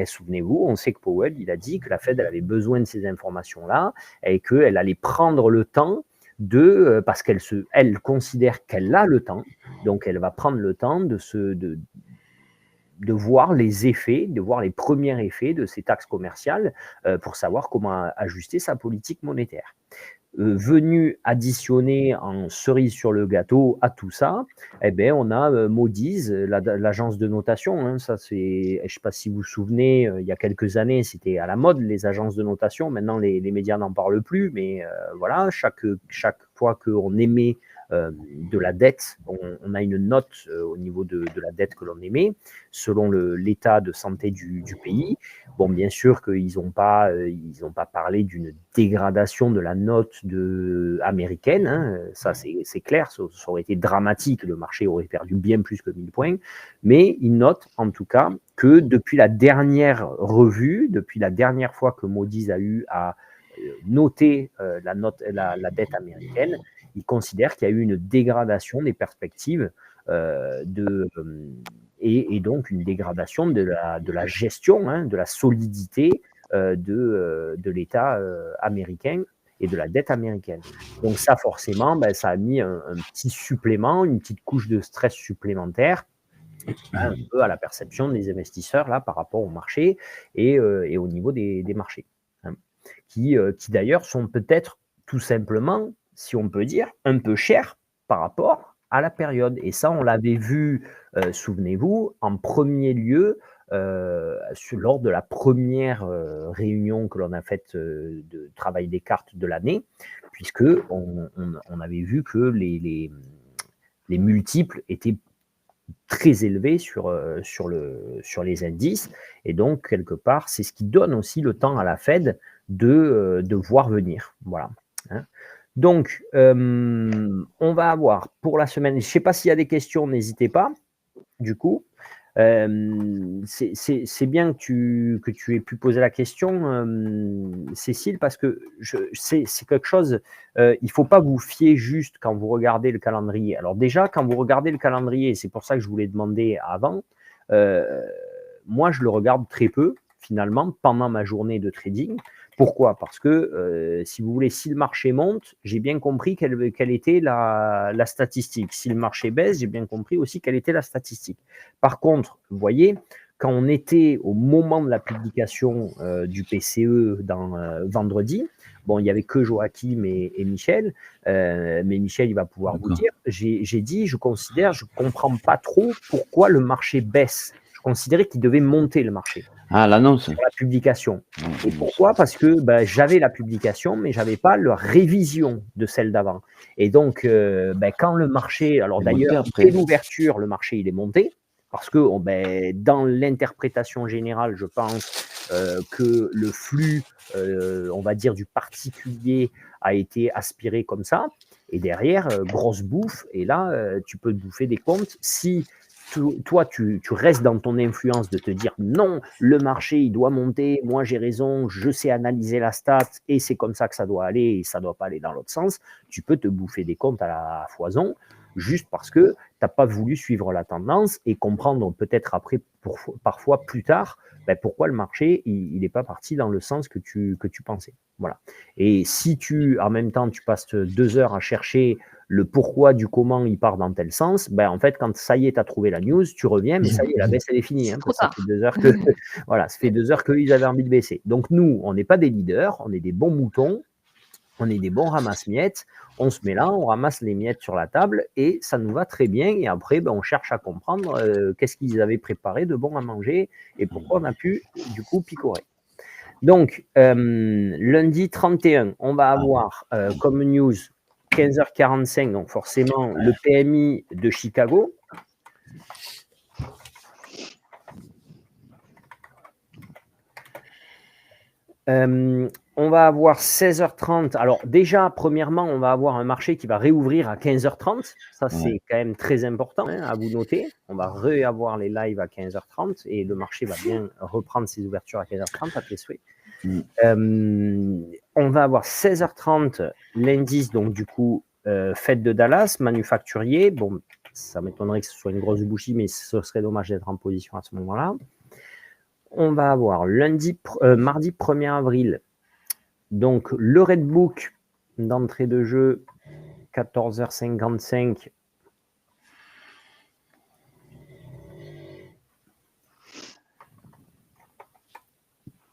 souvenez-vous, on sait que Powell, il a dit que la Fed elle avait besoin de ces informations-là et qu'elle allait prendre le temps parce qu'elle considère qu'elle a le temps, donc elle va prendre le temps de voir les effets, de voir les premiers effets de ces taxes commerciales pour savoir comment ajuster sa politique monétaire. Venu additionner en cerise sur le gâteau à tout ça, on a Moody's, l'agence de notation. Ça, je ne sais pas si vous vous souvenez, il y a quelques années, c'était à la mode les agences de notation. Maintenant, les médias n'en parlent plus, mais voilà, chaque fois qu'on émet de la dette, on a une note au niveau de la dette que l'on émet, selon l'état de santé du pays. Bon, bien sûr qu'ils n'ont pas parlé d'une dégradation de la note américaine, ça c'est clair, ça aurait été dramatique, le marché aurait perdu bien plus que 1000 points, mais ils notent en tout cas que depuis la dernière revue, depuis la dernière fois que Moody's a eu à noter la dette américaine, ils considèrent qu'il y a eu une dégradation des perspectives et donc une dégradation de la gestion, de la solidité de l'État américain et de la dette américaine. Donc ça, forcément, ça a mis un petit supplément, une petite couche de stress supplémentaire un peu à la perception des investisseurs là, par rapport au marché et au niveau des marchés, qui d'ailleurs sont peut-être tout simplement, si on peut dire, un peu chers par rapport à la période. Et ça, on l'avait vu, souvenez-vous, en premier lieu, lors de la première réunion que l'on a faite de travail des cartes de l'année, puisque on avait vu que les multiples étaient très élevés sur les indices, et donc quelque part c'est ce qui donne aussi le temps à la Fed de voir venir, voilà. Donc on va avoir pour la semaine, je ne sais pas s'il y a des questions, n'hésitez pas du coup. C'est bien que tu aies pu poser la question, Cécile, parce que c'est quelque chose, il ne faut pas vous fier juste quand vous regardez le calendrier. Alors déjà, quand vous regardez le calendrier, c'est pour ça que je vous l'ai demandé avant, moi je le regarde très peu finalement pendant ma journée de trading. Pourquoi ? Parce que, si vous voulez, si le marché monte, j'ai bien compris quelle était la statistique. Si le marché baisse, j'ai bien compris aussi quelle était la statistique. Par contre, vous voyez, quand on était au moment de la publication du PCE vendredi, bon, il n'y avait que Joachim et Michel, mais Michel, il va pouvoir vous dire, j'ai dit, je ne comprends pas trop pourquoi le marché baisse. Je considérais qu'il devait monter le marché. Ah, l'annonce. Sur la publication. Et pourquoi ? Parce que j'avais la publication, mais je n'avais pas la révision de celle d'avant. Et donc, quand le marché, alors d'ailleurs, dès l'ouverture, le marché il est monté. Parce que dans l'interprétation générale, je pense que le flux, on va dire, du particulier a été aspiré comme ça. Et derrière, grosse bouffe. Et là, tu peux te bouffer des comptes. Si toi, tu restes dans ton influence de te dire non, le marché, il doit monter, moi j'ai raison, je sais analyser la stat et c'est comme ça que ça doit aller et ça ne doit pas aller dans l'autre sens, tu peux te bouffer des comptes à la foison juste parce que tu n'as pas voulu suivre la tendance et comprendre peut-être après, parfois plus tard, pourquoi le marché il n'est pas parti dans le sens que tu pensais. Voilà. Et si en même temps, tu passes 2 heures à chercher le pourquoi du comment il part dans tel sens, en fait, quand ça y est, tu as trouvé la news, tu reviens, mais ça y est, la baisse, elle est finie. Hein, parce que ça fait 2 heures voilà, ça fait 2 heures qu'ils avaient envie de baisser. Donc, nous, on n'est pas des leaders, on est des bons moutons, on est des bons ramasse-miettes, on se met là, on ramasse les miettes sur la table et ça nous va très bien. Et après, on cherche à comprendre qu'est-ce qu'ils avaient préparé de bon à manger et pourquoi on a pu, du coup, picorer. Donc, lundi 31, on va avoir comme news 15h45, donc forcément le PMI de Chicago. On va avoir 16h30. Alors déjà, premièrement, on va avoir un marché qui va réouvrir à 15h30. Ça, c'est quand même très important à vous noter. On va réavoir les lives à 15h30 et le marché va bien reprendre ses ouvertures à 15h30 à tes souhaits. On va avoir 16h30 l'indice, donc du coup, fête de Dallas, manufacturier. Bon, ça m'étonnerait que ce soit une grosse bougie, mais ce serait dommage d'être en position à ce moment-là. On va avoir mardi 1er avril, donc le Redbook d'entrée de jeu, 14h55.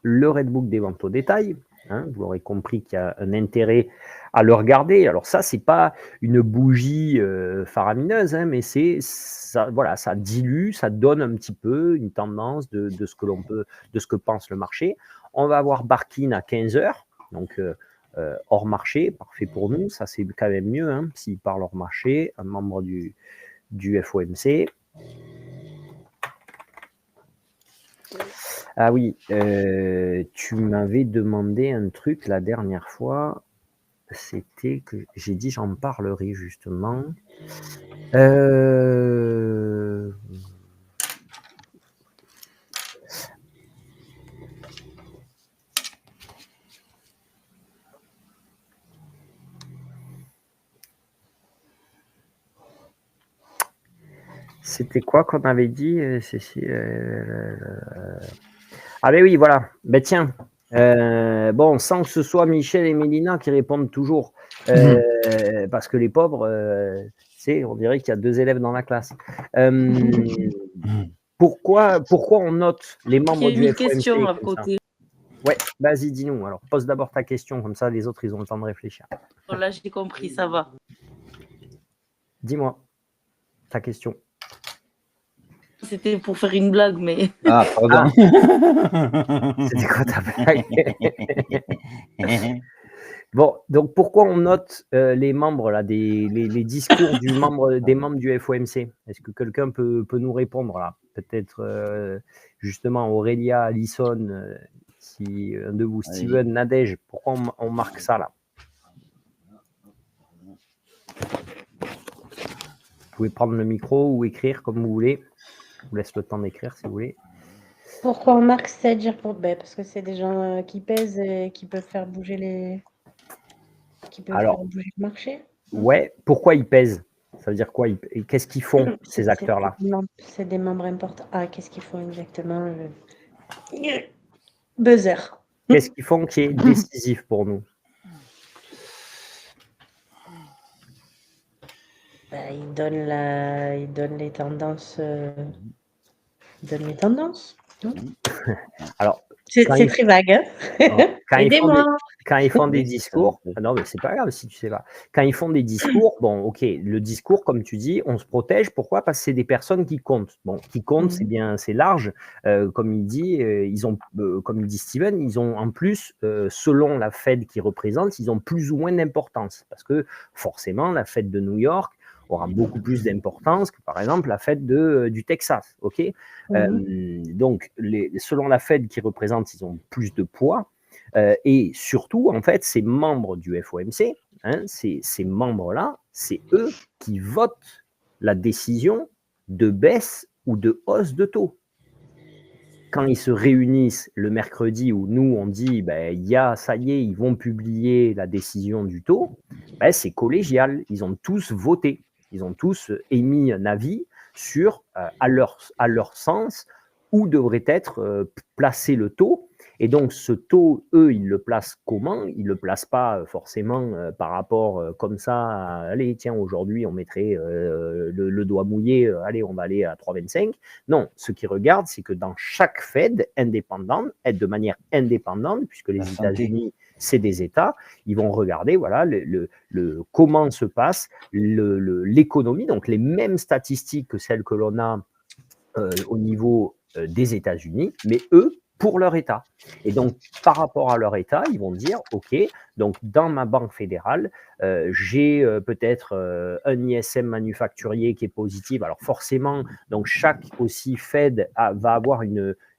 Le Redbook des ventes au détail. Hein, vous l'aurez compris qu'il y a un intérêt à le regarder. Alors ça, c'est pas une bougie faramineuse, hein, mais ça, voilà, ça dilue, ça donne un petit peu une tendance de ce que pense le marché. On va avoir Barkin à 15h, donc hors marché, parfait pour nous. Ça, c'est quand même mieux, hein, s'il parle hors marché, un membre du FOMC. Ah oui, tu m'avais demandé un truc la dernière fois, c'était que j'ai dit j'en parlerai justement. C'était quoi qu'on avait dit, Ah ben oui, voilà. Ben tiens, bon, sans que ce soit Michel et Mélina qui répondent toujours, parce que les pauvres, on dirait qu'il y a 2 élèves dans la classe. Pourquoi on note les membres du FOMC? Il y a une question à côté. Ouais, vas-y, dis-nous. Alors, pose d'abord ta question, comme ça les autres, ils ont le temps de réfléchir. Là, j'ai compris, ça va. Dis-moi ta question. C'était pour faire une blague, mais... Ah, pardon. C'était quoi ta blague? Bon, donc pourquoi on note les membres, là, les discours des membres du FOMC? Est-ce que quelqu'un peut nous répondre, là? Peut-être, justement, Aurélia, Alison, si un de vous, Steven, Nadège, pourquoi on marque ça, là? Vous pouvez prendre le micro ou écrire comme vous voulez. Je vous laisse le temps d'écrire si vous voulez. Pourquoi on marque, c'est-à-dire parce que c'est des gens qui pèsent et qui peuvent faire bouger faire bouger le marché. Ouais, pourquoi ils pèsent? Ça veut dire quoi? Qu'est-ce qu'ils font, ces acteurs-là? C'est des membres importants. Ah, qu'est-ce qu'ils font exactement? Buzzer. Qu'est-ce qu'ils font qui est décisif pour nous? Ils donnent les tendances. Alors, c'est très vague. Hein. Aidez-moi. Quand ils font des discours, non mais c'est pas grave si tu sais pas. Quand ils font des discours, bon, ok, le discours, comme tu dis, on se protège. Pourquoi? Parce que c'est des personnes qui comptent. Bon, qui comptent, c'est bien, c'est large. Comme il dit, comme il dit Steven, ils ont en plus, selon la Fed qu'ils représentent, ils ont plus ou moins d'importance. Parce que forcément, la Fed de New York, aura beaucoup plus d'importance que, par exemple, la Fed du Texas. Ok. Donc, selon la Fed qui représente, ils ont plus de poids. Et surtout, en fait, ces membres du FOMC, ces membres-là, c'est eux qui votent la décision de baisse ou de hausse de taux. Quand ils se réunissent le mercredi où nous, on dit, ça y est, ils vont publier la décision du taux, c'est collégial. Ils ont tous voté. Ils ont tous émis un avis sur, à leur sens, où devrait être placé le taux. Et donc, ce taux, eux, ils le placent comment? Ils ne le placent pas forcément par rapport comme ça, allez, tiens, aujourd'hui, on mettrait le doigt mouillé, allez, on va aller à 3,25. Non, ce qu'ils regardent, c'est que dans chaque Fed indépendante, de manière indépendante, puisque les États-Unis, c'est des États, ils vont regarder voilà, comment se passe l'économie, donc les mêmes statistiques que celles que l'on a au niveau des États-Unis, mais eux, pour leur État. Et donc, par rapport à leur État, ils vont dire, OK, donc dans ma banque fédérale, j'ai peut-être un ISM manufacturier qui est positif. Alors forcément, donc chaque aussi Fed va avoir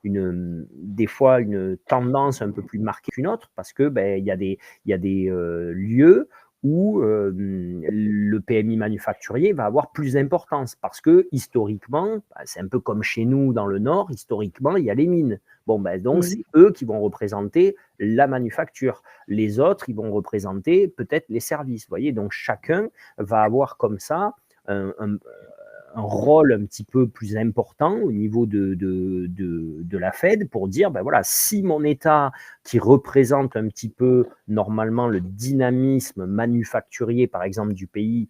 des fois une tendance un peu plus marquée qu'une autre, parce que il y a des lieux où le PMI manufacturier va avoir plus d'importance, parce que historiquement, c'est un peu comme chez nous dans le Nord, historiquement, il y a les mines. Donc c'est eux qui vont représenter la manufacture. Les autres, ils vont représenter peut-être les services. Vous voyez, donc chacun va avoir comme ça un rôle un petit peu plus important au niveau de la Fed pour dire, voilà, si mon État qui représente un petit peu normalement le dynamisme manufacturier, par exemple, du pays,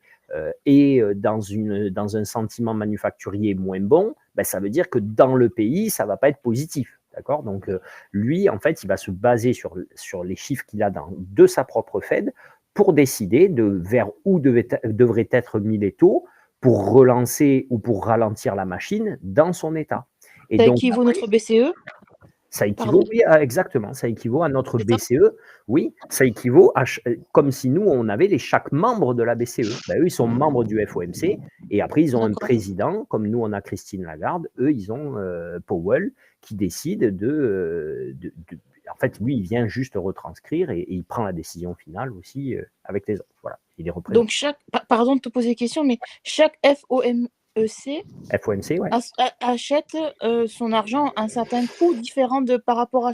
est dans un sentiment manufacturier moins bon, ça veut dire que dans le pays, ça ne va pas être positif. D'accord? Donc, lui, en fait, il va se baser sur les chiffres qu'il a de sa propre Fed pour décider vers où devraient être mis les taux pour relancer ou pour ralentir la machine dans son état. Et ça équivaut à notre BCE? Ça équivaut, oui, exactement. Ça équivaut à notre BCE. Oui, ça équivaut à comme si nous, on avait chaque membre de la BCE. Eux, ils sont membres du FOMC et après, ils ont un président, comme nous, on a Christine Lagarde. Eux, ils ont Powell qui décide en fait, lui, il vient juste retranscrire et il prend la décision finale aussi avec les autres. Voilà, il est représenté. Donc, pardon de te poser des questions, mais chaque FOMC ouais. achète son argent à un certain coût différent par rapport à...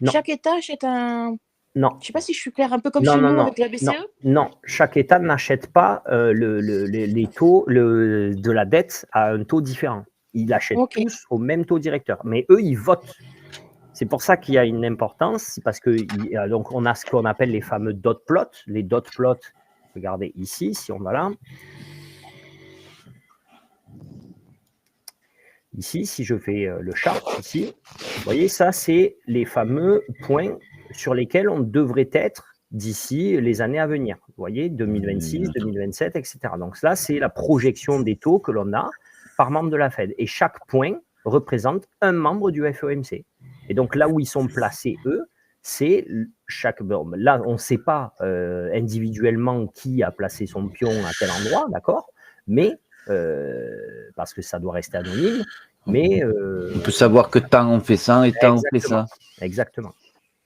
chaque État achète un... Non. Je ne sais pas si je suis claire, un peu comme chez nous avec la BCE. Non, chaque État n'achète pas les taux de la dette à un taux différent. Ils achètent tous au même taux directeur. Mais eux, ils votent. C'est pour ça qu'il y a une importance, parce que donc on a ce qu'on appelle les fameux dot plots. Les dot plots, regardez ici, si on va là. Ici, si je fais le chart ici, vous voyez, ça, c'est les fameux points sur lesquels on devrait être d'ici les années à venir. Vous voyez, 2026, 2027, etc. Donc là, c'est la projection des taux que l'on a par membre de la Fed. Et chaque point représente un membre du FOMC. Et donc là où ils sont placés, eux, c'est là, on ne sait pas individuellement qui a placé son pion à tel endroit, d'accord, mais parce que ça doit rester anonyme, mais on peut savoir que tant on fait ça et tant on fait ça. Exactement.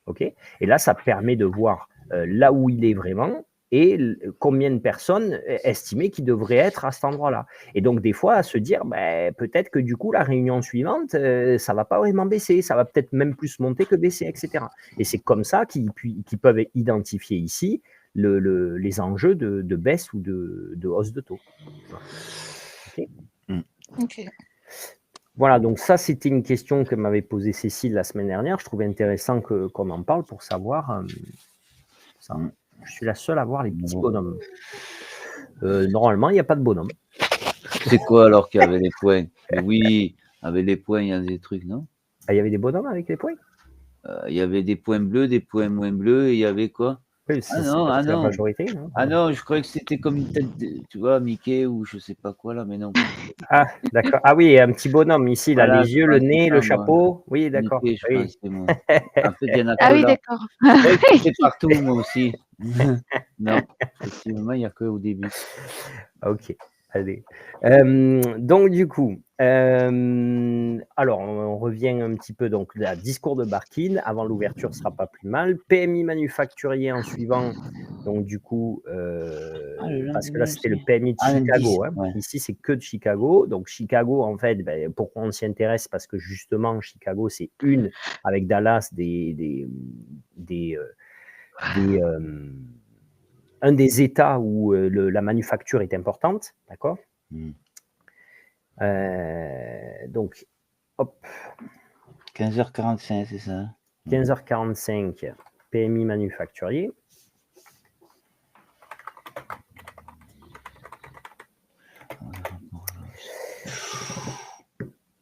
Ok. Et là, ça permet de voir là où il est vraiment et combien de personnes estimaient qu'il devrait être à cet endroit-là. Et donc, des fois, à se dire, peut-être que du coup, la réunion suivante, ça ne va pas vraiment baisser, ça va peut-être même plus monter que baisser, etc. Et c'est comme ça qu'ils peuvent identifier ici les enjeux de baisse ou de hausse de taux. Ok. Voilà, donc ça, c'était une question que m'avait posée Cécile la semaine dernière. Je trouvais intéressant qu'on en parle pour savoir ça. Je suis la seule à voir les petits bonhommes. Normalement, il n'y a pas de bonhomme. C'est quoi alors qu'il y avait les points? Oui, avec les points, il y a des trucs, non? Il y avait des bonhommes avec les points? Il y avait des points bleus, des points moins bleus, et il y avait quoi? Oui, non. La majorité, non? Ah non, je croyais que c'était comme une tête, tu vois, Mickey ou je sais pas quoi là, mais non. Ah, d'accord. Ah oui, un petit bonhomme ici, voilà, là, les yeux, le nez, le chapeau. Oui, d'accord. Mickey, je pense, c'est moi. En fait, il y en a que Ah oui, là. d'accord. C'est partout, moi aussi. Non, effectivement, il n'y a que au début. Ok. Allez. Donc du coup, alors on revient un petit peu donc à discours de Barkin. Avant l'ouverture, ce sera pas plus mal. PMI manufacturier en suivant. Donc du coup, parce que là c'était le PMI de Chicago. Hein. Ouais. Ici c'est que de Chicago. Donc Chicago en fait, pourquoi on s'y intéresse? Parce que justement Chicago c'est une avec Dallas un des États où la manufacture est importante, d'accord? Donc, hop. 15h45, c'est ça? 15h45, PMI manufacturier.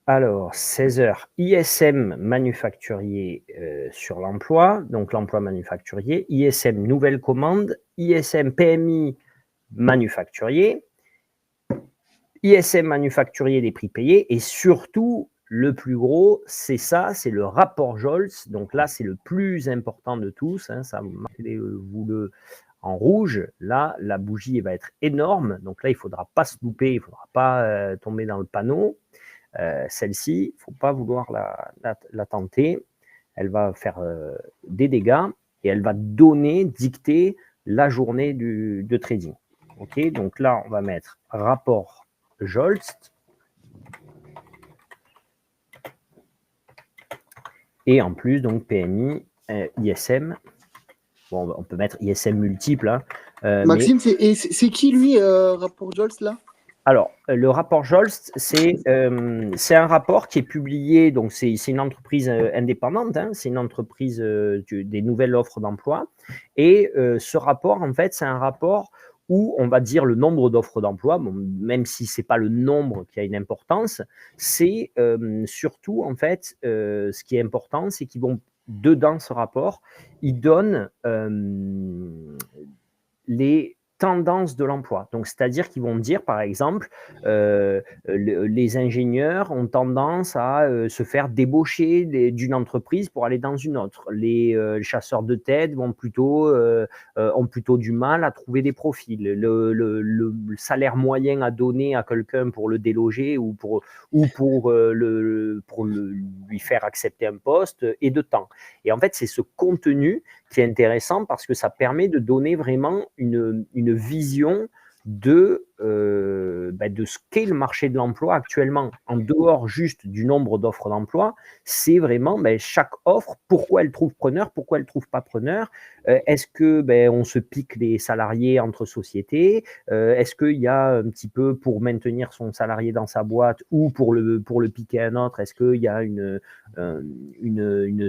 Alors, 16h, ISM manufacturier sur l'emploi, donc l'emploi manufacturier, ISM nouvelle commande, ISM PMI manufacturier, ISM manufacturier des prix payés, et surtout, le plus gros, c'est ça, c'est le rapport Jolts. Donc là, c'est le plus important de tous. Hein, ça, marquez-vous le en rouge. Là, la bougie va être énorme. Donc là, il ne faudra pas se louper, il ne faudra pas tomber dans le panneau. Celle-ci, il ne faut pas vouloir la tenter. Elle va faire des dégâts et elle va dicter la journée de trading. Ok, donc là, on va mettre rapport Jolst. Et en plus, donc PMI, ISM. Bon, on peut mettre ISM multiple. Hein, Maxime, c'est qui lui, rapport Jolst là? Alors, le rapport Jolst, c'est un rapport qui est publié, donc c'est une entreprise indépendante, hein, c'est une entreprise des nouvelles offres d'emploi. Et ce rapport, en fait, c'est un rapport où on va dire le nombre d'offres d'emploi, bon, même si ce n'est pas le nombre qui a une importance, c'est surtout, en fait, ce qui est important, c'est qu'ils vont, dedans ce rapport, ils donnent les tendances de l'emploi. Donc, c'est-à-dire qu'ils vont dire, par exemple, les ingénieurs ont tendance à se faire débaucher d'une entreprise pour aller dans une autre. Les chasseurs de tête ont plutôt du mal à trouver des profils. Le salaire moyen à donner à quelqu'un pour le déloger ou pour lui faire accepter un poste est de temps. Et en fait, c'est ce contenu qui est intéressant parce que ça permet de donner vraiment une vision de ce qu'est le marché de l'emploi actuellement, en dehors juste du nombre d'offres d'emploi. C'est vraiment chaque offre, pourquoi elle trouve preneur, pourquoi elle ne trouve pas preneur, est-ce que on se pique les salariés entre sociétés, est-ce qu'il y a un petit peu pour maintenir son salarié dans sa boîte ou pour le piquer un autre, est-ce qu'il y a une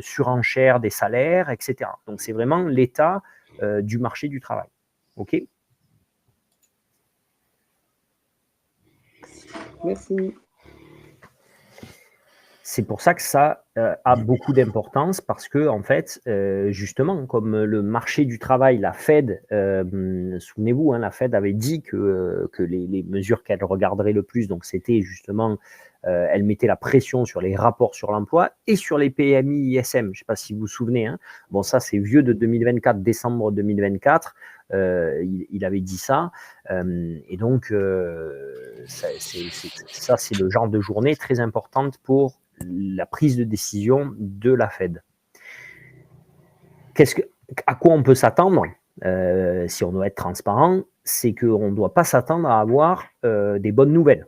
surenchère des salaires, etc. Donc c'est vraiment l'état du marché du travail. OK ? Merci. C'est pour ça que ça a beaucoup d'importance parce que, en fait, justement, comme le marché du travail, la Fed, souvenez-vous, hein, la Fed avait dit que les mesures qu'elle regarderait le plus, donc c'était justement, elle mettait la pression sur les rapports sur l'emploi et sur les PMI ISM. Je ne sais pas si vous vous souvenez. Hein. Bon, ça, c'est vieux de 2024, décembre 2024. Il avait dit ça. Et donc, ça, c'est le genre de journée très importante pour la prise de décision de la Fed. À quoi on peut s'attendre si on doit être transparent? C'est qu'on ne doit pas s'attendre à avoir des bonnes nouvelles.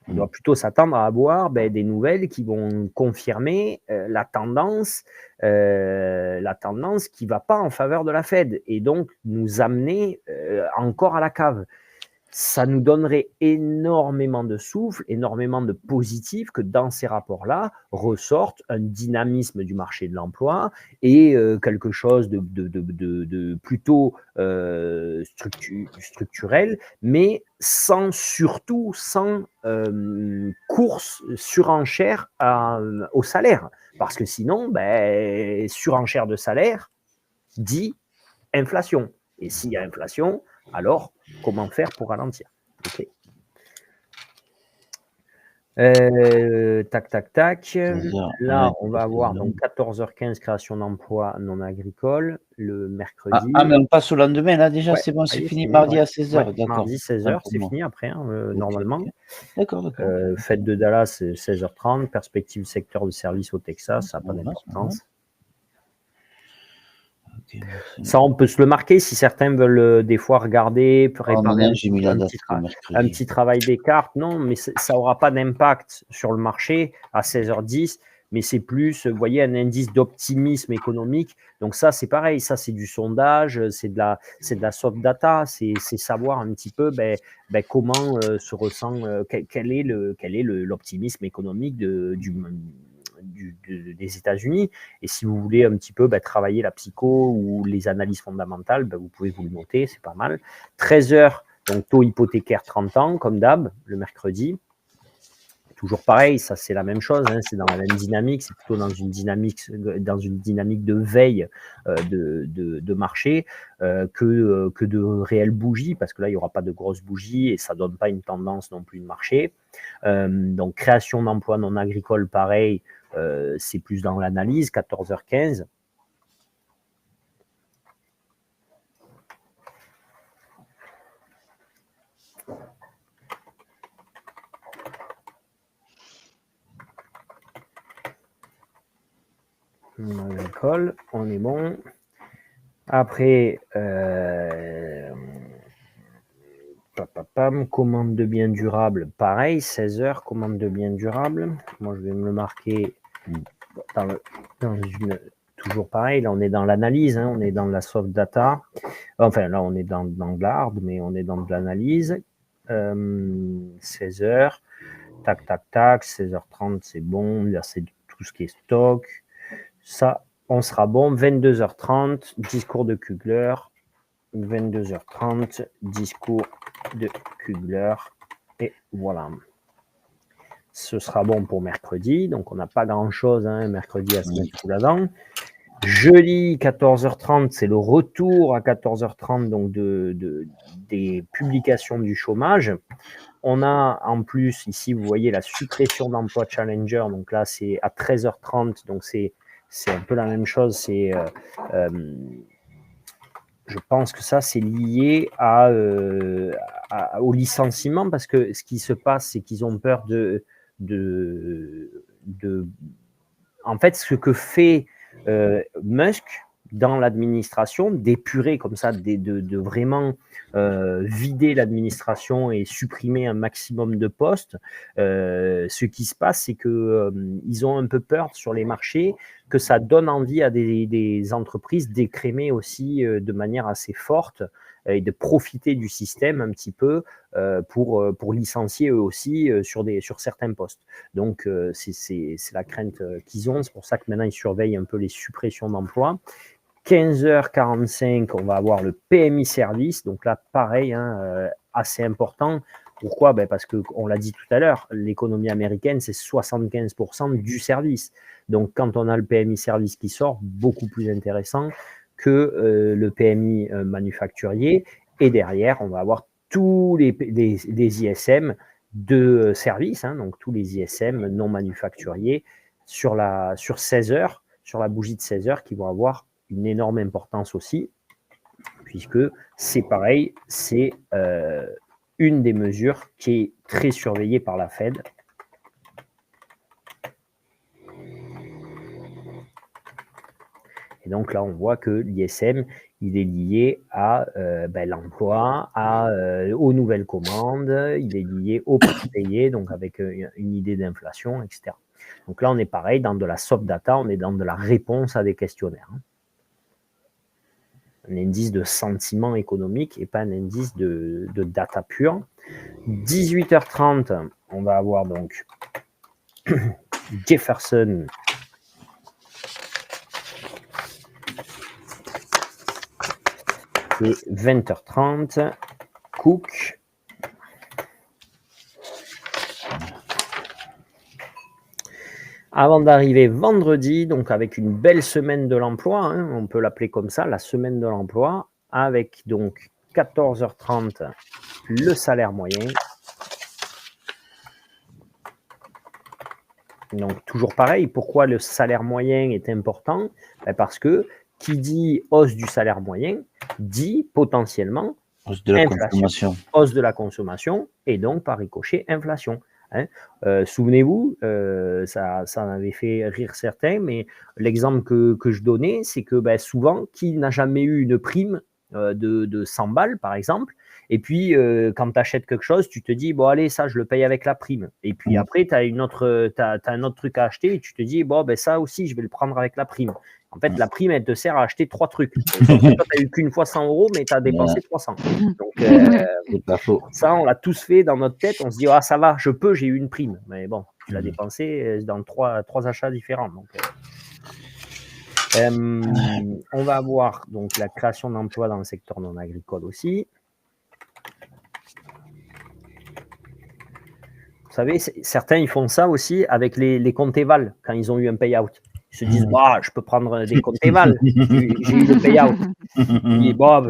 On doit plutôt s'attendre à avoir des nouvelles qui vont confirmer la tendance qui ne va pas en faveur de la Fed et donc nous amener encore à la cave. Ça nous donnerait énormément de souffle, énormément de positif que dans ces rapports-là ressorte un dynamisme du marché de l'emploi et quelque chose de plutôt structurel, mais sans course surenchère au salaire. Parce que sinon, surenchère de salaire dit inflation. Et s'il y a inflation, alors comment faire pour ralentir? Okay. Tac, tac, tac. 16h, Là, ouais, on va parce que avoir là- donc 14h15 création d'emplois non agricoles le Ah, mercredi. mais on passe au lendemain, là, déjà, Ouais, c'est bon, ça c'est y est, fini. ouais, Mardi à ouais. 16h, d'accord. Mardi 16h, Pour c'est moi. fini après, hein, Ok, normalement. ok. D'accord. Fête de Dallas, c'est 16h30. Perspective secteur de service au Texas, ça n'a pas Voilà, d'importance. Ok, merci. Ça, on peut se le marquer si certains veulent des fois regarder, préparer J'ai mis la date de un mercredi. petit travail des cartes. Non, mais ça n'aura pas d'impact sur le marché à 16h10, mais c'est plus, vous voyez, un indice d'optimisme économique. Donc ça, c'est pareil, ça, c'est du sondage, c'est de la soft data, c'est savoir un petit peu comment se ressent, quel est l'optimisme économique des États-Unis. Et si vous voulez un petit peu travailler la psycho ou les analyses fondamentales, vous pouvez vous le noter, c'est pas mal. 13h, donc taux hypothécaire 30 ans, comme d'hab, le mercredi. Toujours pareil, ça c'est la même chose, hein, c'est dans la même dynamique, c'est plutôt dans une dynamique de veille de marché que de réelles bougies, parce que là il n'y aura pas de grosses bougies et ça ne donne pas une tendance non plus de marché. Donc création d'emplois non agricoles, pareil, c'est plus dans l'analyse, 14h15. Agricole, on est bon. Après, commande de biens durables, pareil, 16h, commande de biens durables. Moi, je vais me le marquer toujours pareil, là, on est dans l'analyse, hein, on est dans la soft data. Enfin, là, on est dans de l'hard, mais on est dans de l'analyse. 16h, tac, tac, tac, 16h30, c'est bon. Là, c'est tout ce qui est stock. Ça, on sera bon. 22h30, discours de Kugler. 22h30, discours de Kugler. Et voilà. Ce sera bon pour mercredi. Donc, on n'a pas grand-chose, hein, mercredi, à se mettre sous la dent. Jeudi, 14h30, c'est le retour à 14h30 donc des publications du chômage. On a en plus, ici, vous voyez la suppression d'emploi Challenger. Donc là, c'est à 13h30. Donc, c'est un peu la même chose. Je pense que ça, c'est lié au licenciement parce que ce qui se passe, c'est qu'ils ont peur en fait, ce que fait Musk dans l'administration, d'épurer comme ça, de vraiment vider l'administration et supprimer un maximum de postes. Ce qui se passe, c'est qu'ils ont un peu peur sur les marchés, que ça donne envie à des entreprises d'écrémer aussi de manière assez forte et de profiter du système un petit peu pour licencier eux aussi sur certains postes. Donc, c'est la crainte qu'ils ont. C'est pour ça que maintenant, ils surveillent un peu les suppressions d'emplois. 15h45, on va avoir le PMI service. Donc là, pareil, hein, assez important. Pourquoi? Parce qu'on l'a dit tout à l'heure, l'économie américaine, c'est 75% du service. Donc, quand on a le PMI service qui sort, beaucoup plus intéressant que le PMI manufacturier. Et derrière, on va avoir tous les ISM de service, hein, donc tous les ISM non manufacturiers sur 16 heures, sur la bougie de 16 heures, qui vont avoir une énorme importance aussi, puisque c'est pareil, c'est une des mesures qui est très surveillée par la Fed. Et donc là, on voit que l'ISM, il est lié à l'emploi, aux nouvelles commandes, il est lié aux prix payés, donc avec une idée d'inflation, etc. Donc là, on est pareil, dans de la soft data, on est dans de la réponse à des questionnaires. Hein. Un indice de sentiment économique et pas un indice de data pure. 18h30, on va avoir donc Jefferson. Et 20h30, Cook. Avant d'arriver vendredi, donc avec une belle semaine de l'emploi, hein, on peut l'appeler comme ça, la semaine de l'emploi, avec donc 14h30 le salaire moyen. Donc, toujours pareil, pourquoi le salaire moyen est important? Parce que qui dit hausse du salaire moyen dit potentiellement Hausse de la inflation, consommation. hausse de la consommation et donc par ricochet inflation. Hein. Souvenez-vous, ça en avait fait rire certains, mais l'exemple que je donnais, c'est que souvent, qui n'a jamais eu une prime de 100 balles, par exemple, et puis quand tu achètes quelque chose, tu te dis, bon allez, ça, je le paye avec la prime. Et puis après, tu as un autre truc à acheter et tu te dis, bon, ça aussi, je vais le prendre avec la prime. En fait, la prime, elle te sert à acheter 3 trucs. Donc, toi, tu n'as eu qu'une fois 100 €, mais tu as dépensé 300. Donc, C'est pas faux. ça, on l'a tous fait dans notre tête. On se dit, ah, ça va, j'ai eu une prime. Mais bon, tu l'as dépensé dans trois achats différents. Donc, on va avoir donc la création d'emplois dans le secteur non agricole aussi. Vous savez, certains, ils font ça aussi avec les comptes Eval quand ils ont eu un payout. Ils se disent, je peux prendre des comptes Eval, j'ai eu le payout.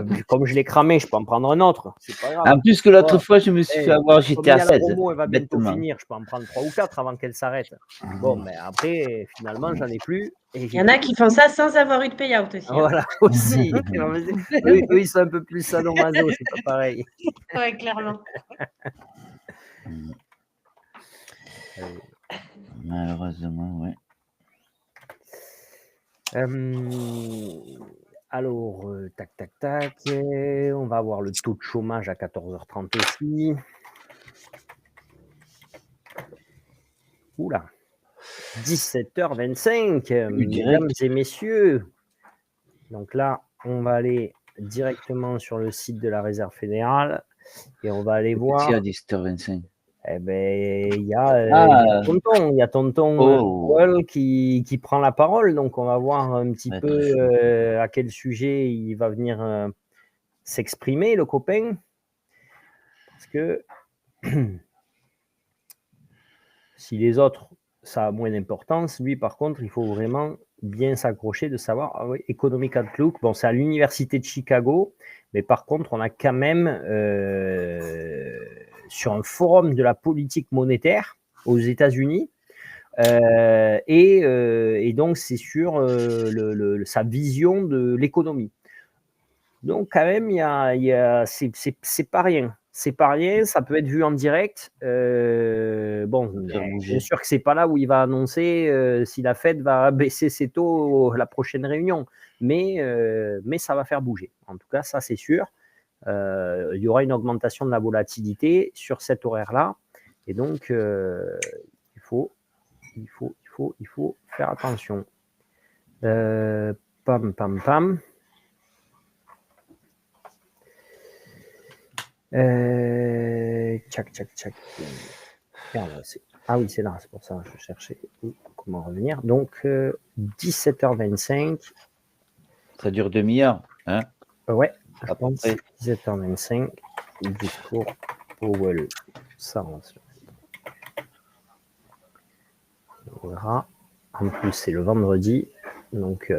Dis, comme je l'ai cramé, je peux en prendre un autre. C'est pas grave. En plus que l'autre fois, je me suis fait avoir, j'étais à 16. La promo, elle va bientôt finir, je peux en prendre 3 ou 4 avant qu'elle s'arrête. Bon, mais après, finalement, j'en ai plus. Il y en a qui font ça sans avoir eu de payout aussi. Voilà, aussi. Eux, ils sont un peu plus sadomaso, c'est pas pareil. Ouais, clairement. Malheureusement, ouais. Alors, tac. On va avoir le taux de chômage à 14h30 aussi. Oula. 17h25, mesdames et messieurs. Donc là, on va aller directement sur le site de la Réserve fédérale et on va aller voir. C'est à 17h25. Eh ben, il y a tonton Paul qui prend la parole, donc on va voir un petit peu à quel sujet il va venir s'exprimer, le copain. Parce que si les autres, ça a moins d'importance, lui par contre, il faut vraiment bien s'accrocher de savoir, Economic Outlook, bon, c'est à l'université de Chicago, mais par contre, on a quand même sur un forum de la politique monétaire aux États-Unis, et donc c'est sur sa vision de l'économie. Donc quand même, c'est pas rien. C'est pas rien, ça peut être vu en direct. Bien sûr que c'est pas là où il va annoncer si la Fed va baisser ses taux à la prochaine réunion, mais ça va faire bouger. En tout cas, ça c'est sûr. Il y aura une augmentation de la volatilité sur cet horaire-là, et donc il faut faire attention. Pam. Tchac. Ah oui, c'est là, c'est pour ça que je cherchais comment revenir. Donc, 17h25. Ça dure demi-heure, hein? Ouais, 17h25, discours Powell. Ça, on verra. En plus, c'est le vendredi. Donc,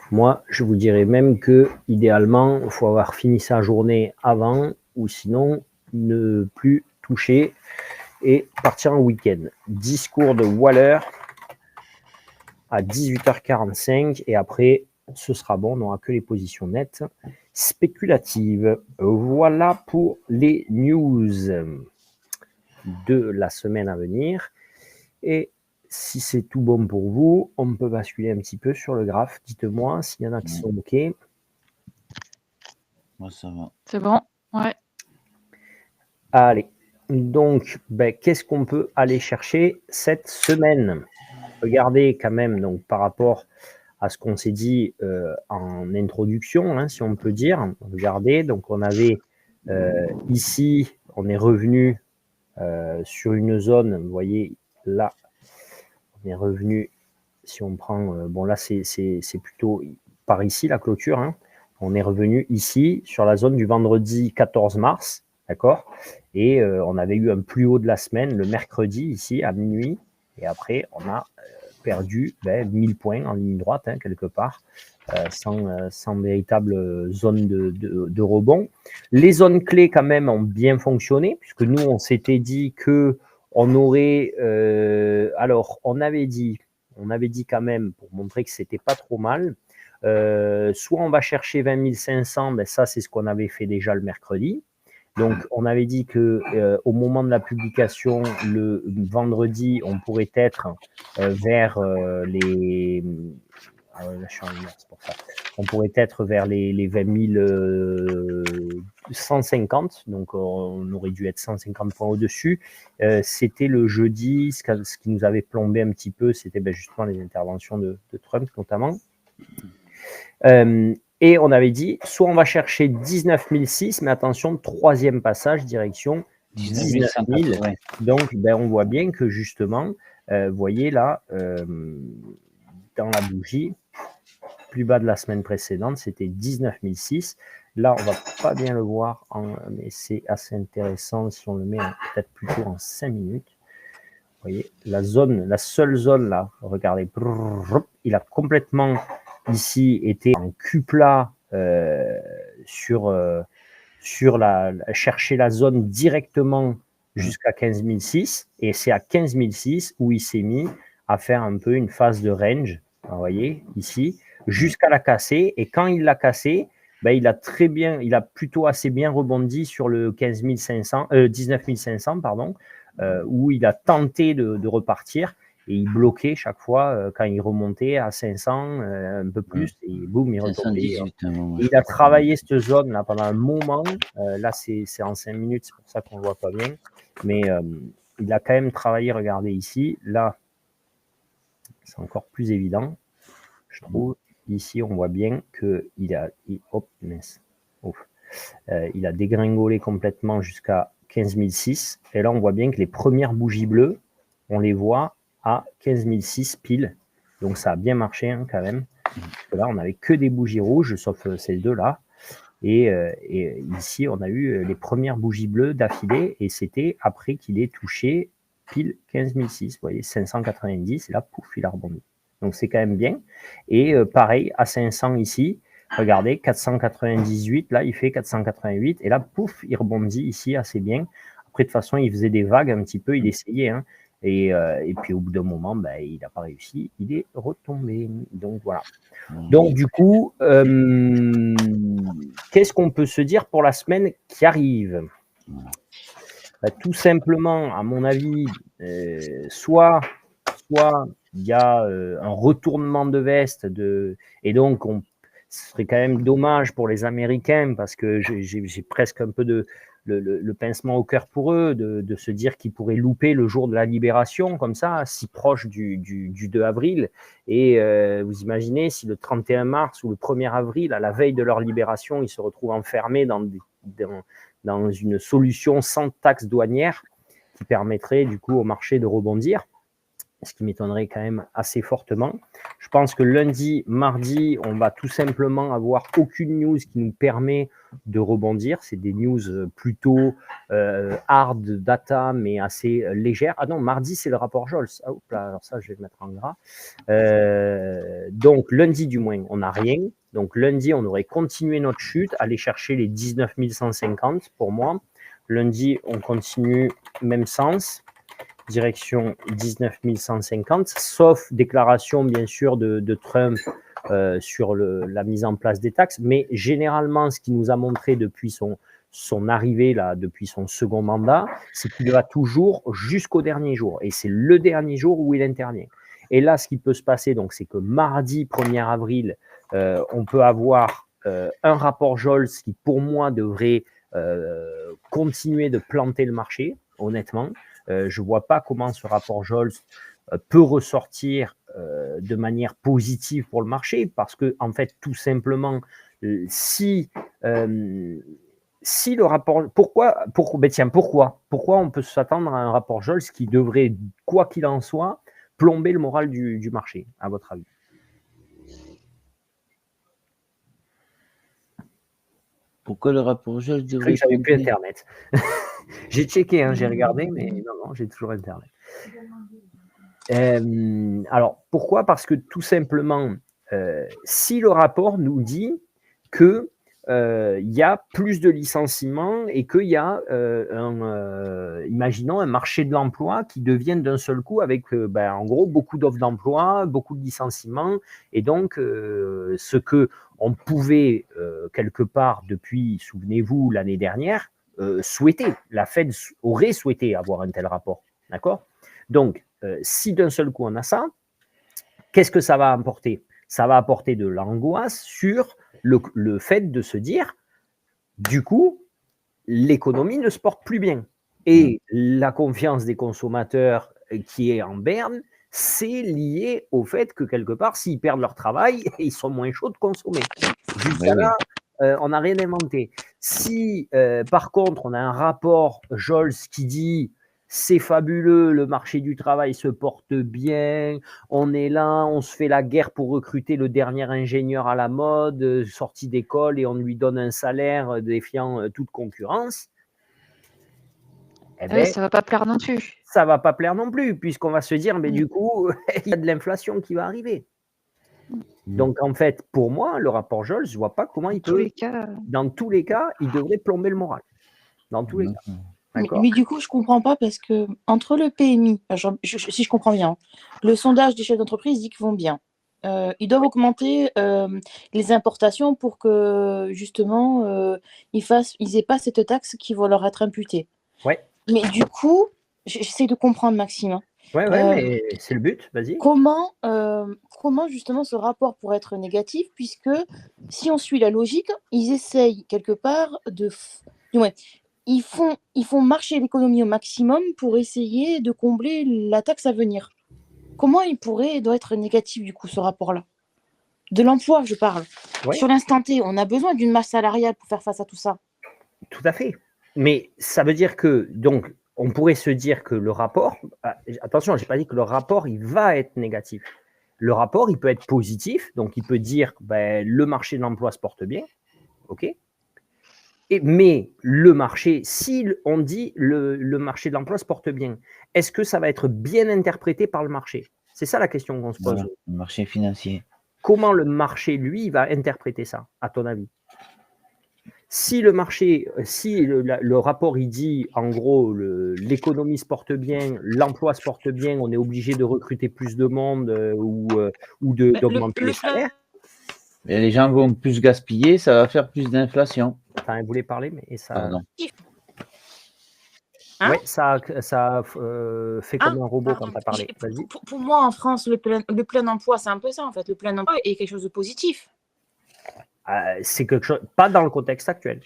moi, je vous dirais même que idéalement, il faut avoir fini sa journée avant, ou sinon ne plus toucher et partir en week-end. Discours de Waller à 18h45 et après ce sera bon, on n'aura que les positions nettes spéculatives. Voilà pour les news de la semaine à venir. Et si c'est tout bon pour vous, on peut basculer un petit peu sur le graphe. Dites-moi s'il y en a qui sont OK. Moi, ça va. C'est bon, ouais. Allez, donc, qu'est-ce qu'on peut aller chercher cette semaine? Regardez quand même, donc, par rapport à ce qu'on s'est dit en introduction, si on peut dire. Regardez, donc on avait ici, on est revenu sur une zone, vous voyez, là, on est revenu, si on prend, bon là c'est plutôt par ici la clôture, on est revenu ici sur la zone du vendredi 14 mars, d'accord, et on avait eu un plus haut de la semaine le mercredi ici à minuit, et après on a perdu 1000 points en ligne droite quelque part, sans véritable zone de rebond. Les zones clés quand même ont bien fonctionné, puisque nous on s'était dit que on aurait, alors on avait dit quand même, pour montrer que c'était pas trop mal, soit on va chercher 20 500, ben ça c'est ce qu'on avait fait déjà le mercredi. Donc on avait dit que au moment de la publication, le vendredi, on pourrait être vers les... Ah ouais, là, je suis en lumière, c'est pour ça. On pourrait être vers les 20 150, donc on aurait dû être 150 points au-dessus. C'était le jeudi, ce qui nous avait plombé un petit peu, c'était justement les interventions de Trump notamment. Et on avait dit, soit on va chercher 19 006, mais attention, troisième passage, direction 19 000. Donc, on voit bien que justement, vous voyez là, dans la bougie, plus bas de la semaine précédente, c'était 19 006. Là, on va pas bien le voir, mais c'est assez intéressant si on le met peut-être plutôt en 5 minutes. Vous voyez, la seule zone là, regardez, il a complètement ici été en cul plat sur chercher la zone directement jusqu'à 15 006, et c'est à 15 006 où il s'est mis à faire un peu une phase de range, vous voyez, ici, jusqu'à la casser, et quand il l'a cassé, il a plutôt assez bien rebondi sur le 19 500, pardon, où il a tenté de repartir, et il bloquait chaque fois quand il remontait à 500, un peu plus, et boum, il retombait. Il a travaillé cette zone là pendant un moment. Là, c'est en 5 minutes, c'est pour ça qu'on ne le voit pas bien. Mais il a quand même travaillé, regardez ici. Là, c'est encore plus évident, je trouve. Ici, on voit bien qu'il a, il a dégringolé complètement jusqu'à 15 006. Et là, on voit bien que les premières bougies bleues, on les voit à 15 006 pile. Donc, ça a bien marché quand même. Parce que là, on n'avait que des bougies rouges, sauf ces deux-là. Et ici, on a eu les premières bougies bleues d'affilée. Et c'était après qu'il ait touché pile 15 006. Vous voyez, 590. Et là, pouf, il a rebondi. Donc, c'est quand même bien. Et pareil, à 500 ici, regardez, 498. Là, il fait 488. Et là, pouf, il rebondit ici assez bien. Après, de toute façon, il faisait des vagues un petit peu. Il essayait, hein. Et puis au bout d'un moment, il n'a pas réussi, il est retombé. Donc voilà. Donc du coup, qu'est-ce qu'on peut se dire pour la semaine qui arrive? Tout simplement, à mon avis, soit il y a un retournement de veste, et donc ce serait quand même dommage pour les Américains, parce que j'ai presque un peu le pincement au cœur pour eux, de se dire qu'ils pourraient louper le jour de la libération, comme ça, si proche du 2 avril. Et vous imaginez si le 31 mars ou le 1er avril, à la veille de leur libération, ils se retrouvent enfermés dans une solution sans taxe douanière qui permettrait du coup au marché de rebondir, ce qui m'étonnerait quand même assez fortement. Je pense que lundi, mardi, on va tout simplement avoir aucune news qui nous permet de rebondir. C'est des news plutôt hard data, mais assez légères. Ah non, mardi, c'est le rapport Jols. Ah, alors ça, je vais le mettre en gras. Donc, lundi, du moins, on n'a rien. Donc, lundi, on aurait continué notre chute, aller chercher les 19 150 pour moi. Lundi, on continue même sens. Direction 19 150, sauf déclaration bien sûr de Trump sur la mise en place des taxes, mais généralement ce qu'il nous a montré depuis son arrivée, là, depuis son second mandat, c'est qu'il va toujours jusqu'au dernier jour, et c'est le dernier jour où il intervient. Et là, ce qui peut se passer, donc, c'est que mardi 1er avril, on peut avoir un rapport Jols qui, pour moi, devrait continuer de planter le marché, honnêtement. Je ne vois pas comment ce rapport Jols peut ressortir de manière positive pour le marché, parce que, en fait, tout simplement, si le rapport... Pourquoi on peut s'attendre à un rapport Jols qui devrait, quoi qu'il en soit, plomber le moral du marché, à votre avis? Pourquoi le rapport Jols devrait... J'avais plus Internet. J'ai checké, hein, j'ai regardé, mais non, j'ai toujours Internet. Alors, pourquoi? Parce que tout simplement, si le rapport nous dit que il y a plus de licenciements et qu'il y a, imaginons, un marché de l'emploi qui devient d'un seul coup avec, en gros, beaucoup d'offres d'emploi, beaucoup de licenciements. Et donc, ce qu'on pouvait, quelque part, depuis, souvenez-vous, l'année dernière, souhaiter. La Fed aurait souhaité avoir un tel rapport. D'accord ? Donc, si d'un seul coup on a ça, qu'est-ce que ça va apporter ? Ça va apporter de l'angoisse sur le fait de se dire, du coup, l'économie ne se porte plus bien. Et la confiance des consommateurs qui est en berne, c'est lié au fait que quelque part, s'ils perdent leur travail, ils sont moins chauds de consommer. Jusqu'à là, on n'a rien inventé. Si, par contre, on a un rapport Jols qui dit c'est fabuleux, le marché du travail se porte bien, on est là, on se fait la guerre pour recruter le dernier ingénieur à la mode, sorti d'école, et on lui donne un salaire défiant toute concurrence, eh ben, ça ne va pas plaire non plus. Ça ne va pas plaire non plus, puisqu'on va se dire, mais du coup, il y a de l'inflation qui va arriver. Donc, en fait, pour moi, le rapport Jols, je ne vois pas comment il peut. Dans tous les cas, il devrait plomber le moral. Dans tous les cas. Mais du coup, je ne comprends pas parce que entre le PMI, si je comprends bien, le sondage des chefs d'entreprise dit qu'ils vont bien. Ils doivent augmenter les importations pour que justement ils n'aient pas cette taxe qui va leur être imputée. Ouais. Mais du coup, j'essaie de comprendre, Maxime. Ouais, mais c'est le but, vas-y. Comment justement ce rapport pourrait être négatif, puisque si on suit la logique, ils essayent quelque part ils font marcher l'économie au maximum pour essayer de combler la taxe à venir. Comment doit être négatif du coup ce rapport-là ? De l'emploi, je parle. Ouais. Sur l'instant T, on a besoin d'une masse salariale pour faire face à tout ça. Tout à fait. Mais ça veut dire que, donc, on pourrait se dire que le rapport, attention, je n'ai pas dit que le rapport, il va être négatif. Le rapport, il peut être positif, donc il peut dire le marché de l'emploi se porte bien, ok. Mais le marché, si on dit le marché de l'emploi se porte bien, est-ce que ça va être bien interprété par le marché ? C'est ça la question qu'on se pose. Voilà, le marché financier. Comment le marché, lui, va interpréter ça, à ton avis ? Si le marché, si le rapport, il dit, en gros, l'économie se porte bien, l'emploi se porte bien, on est obligé de recruter plus de monde ou d'augmenter les salaires. Et les gens vont plus gaspiller, ça va faire plus d'inflation. Enfin, vous voulez parler, mais ça... Pardon. Oui, ça fait comme un robot quand tu as parlé. Vas-y. Pour moi, en France, le plein emploi, c'est un peu ça, en fait. Le plein emploi est quelque chose de positif. C'est quelque chose, pas dans le contexte actuel.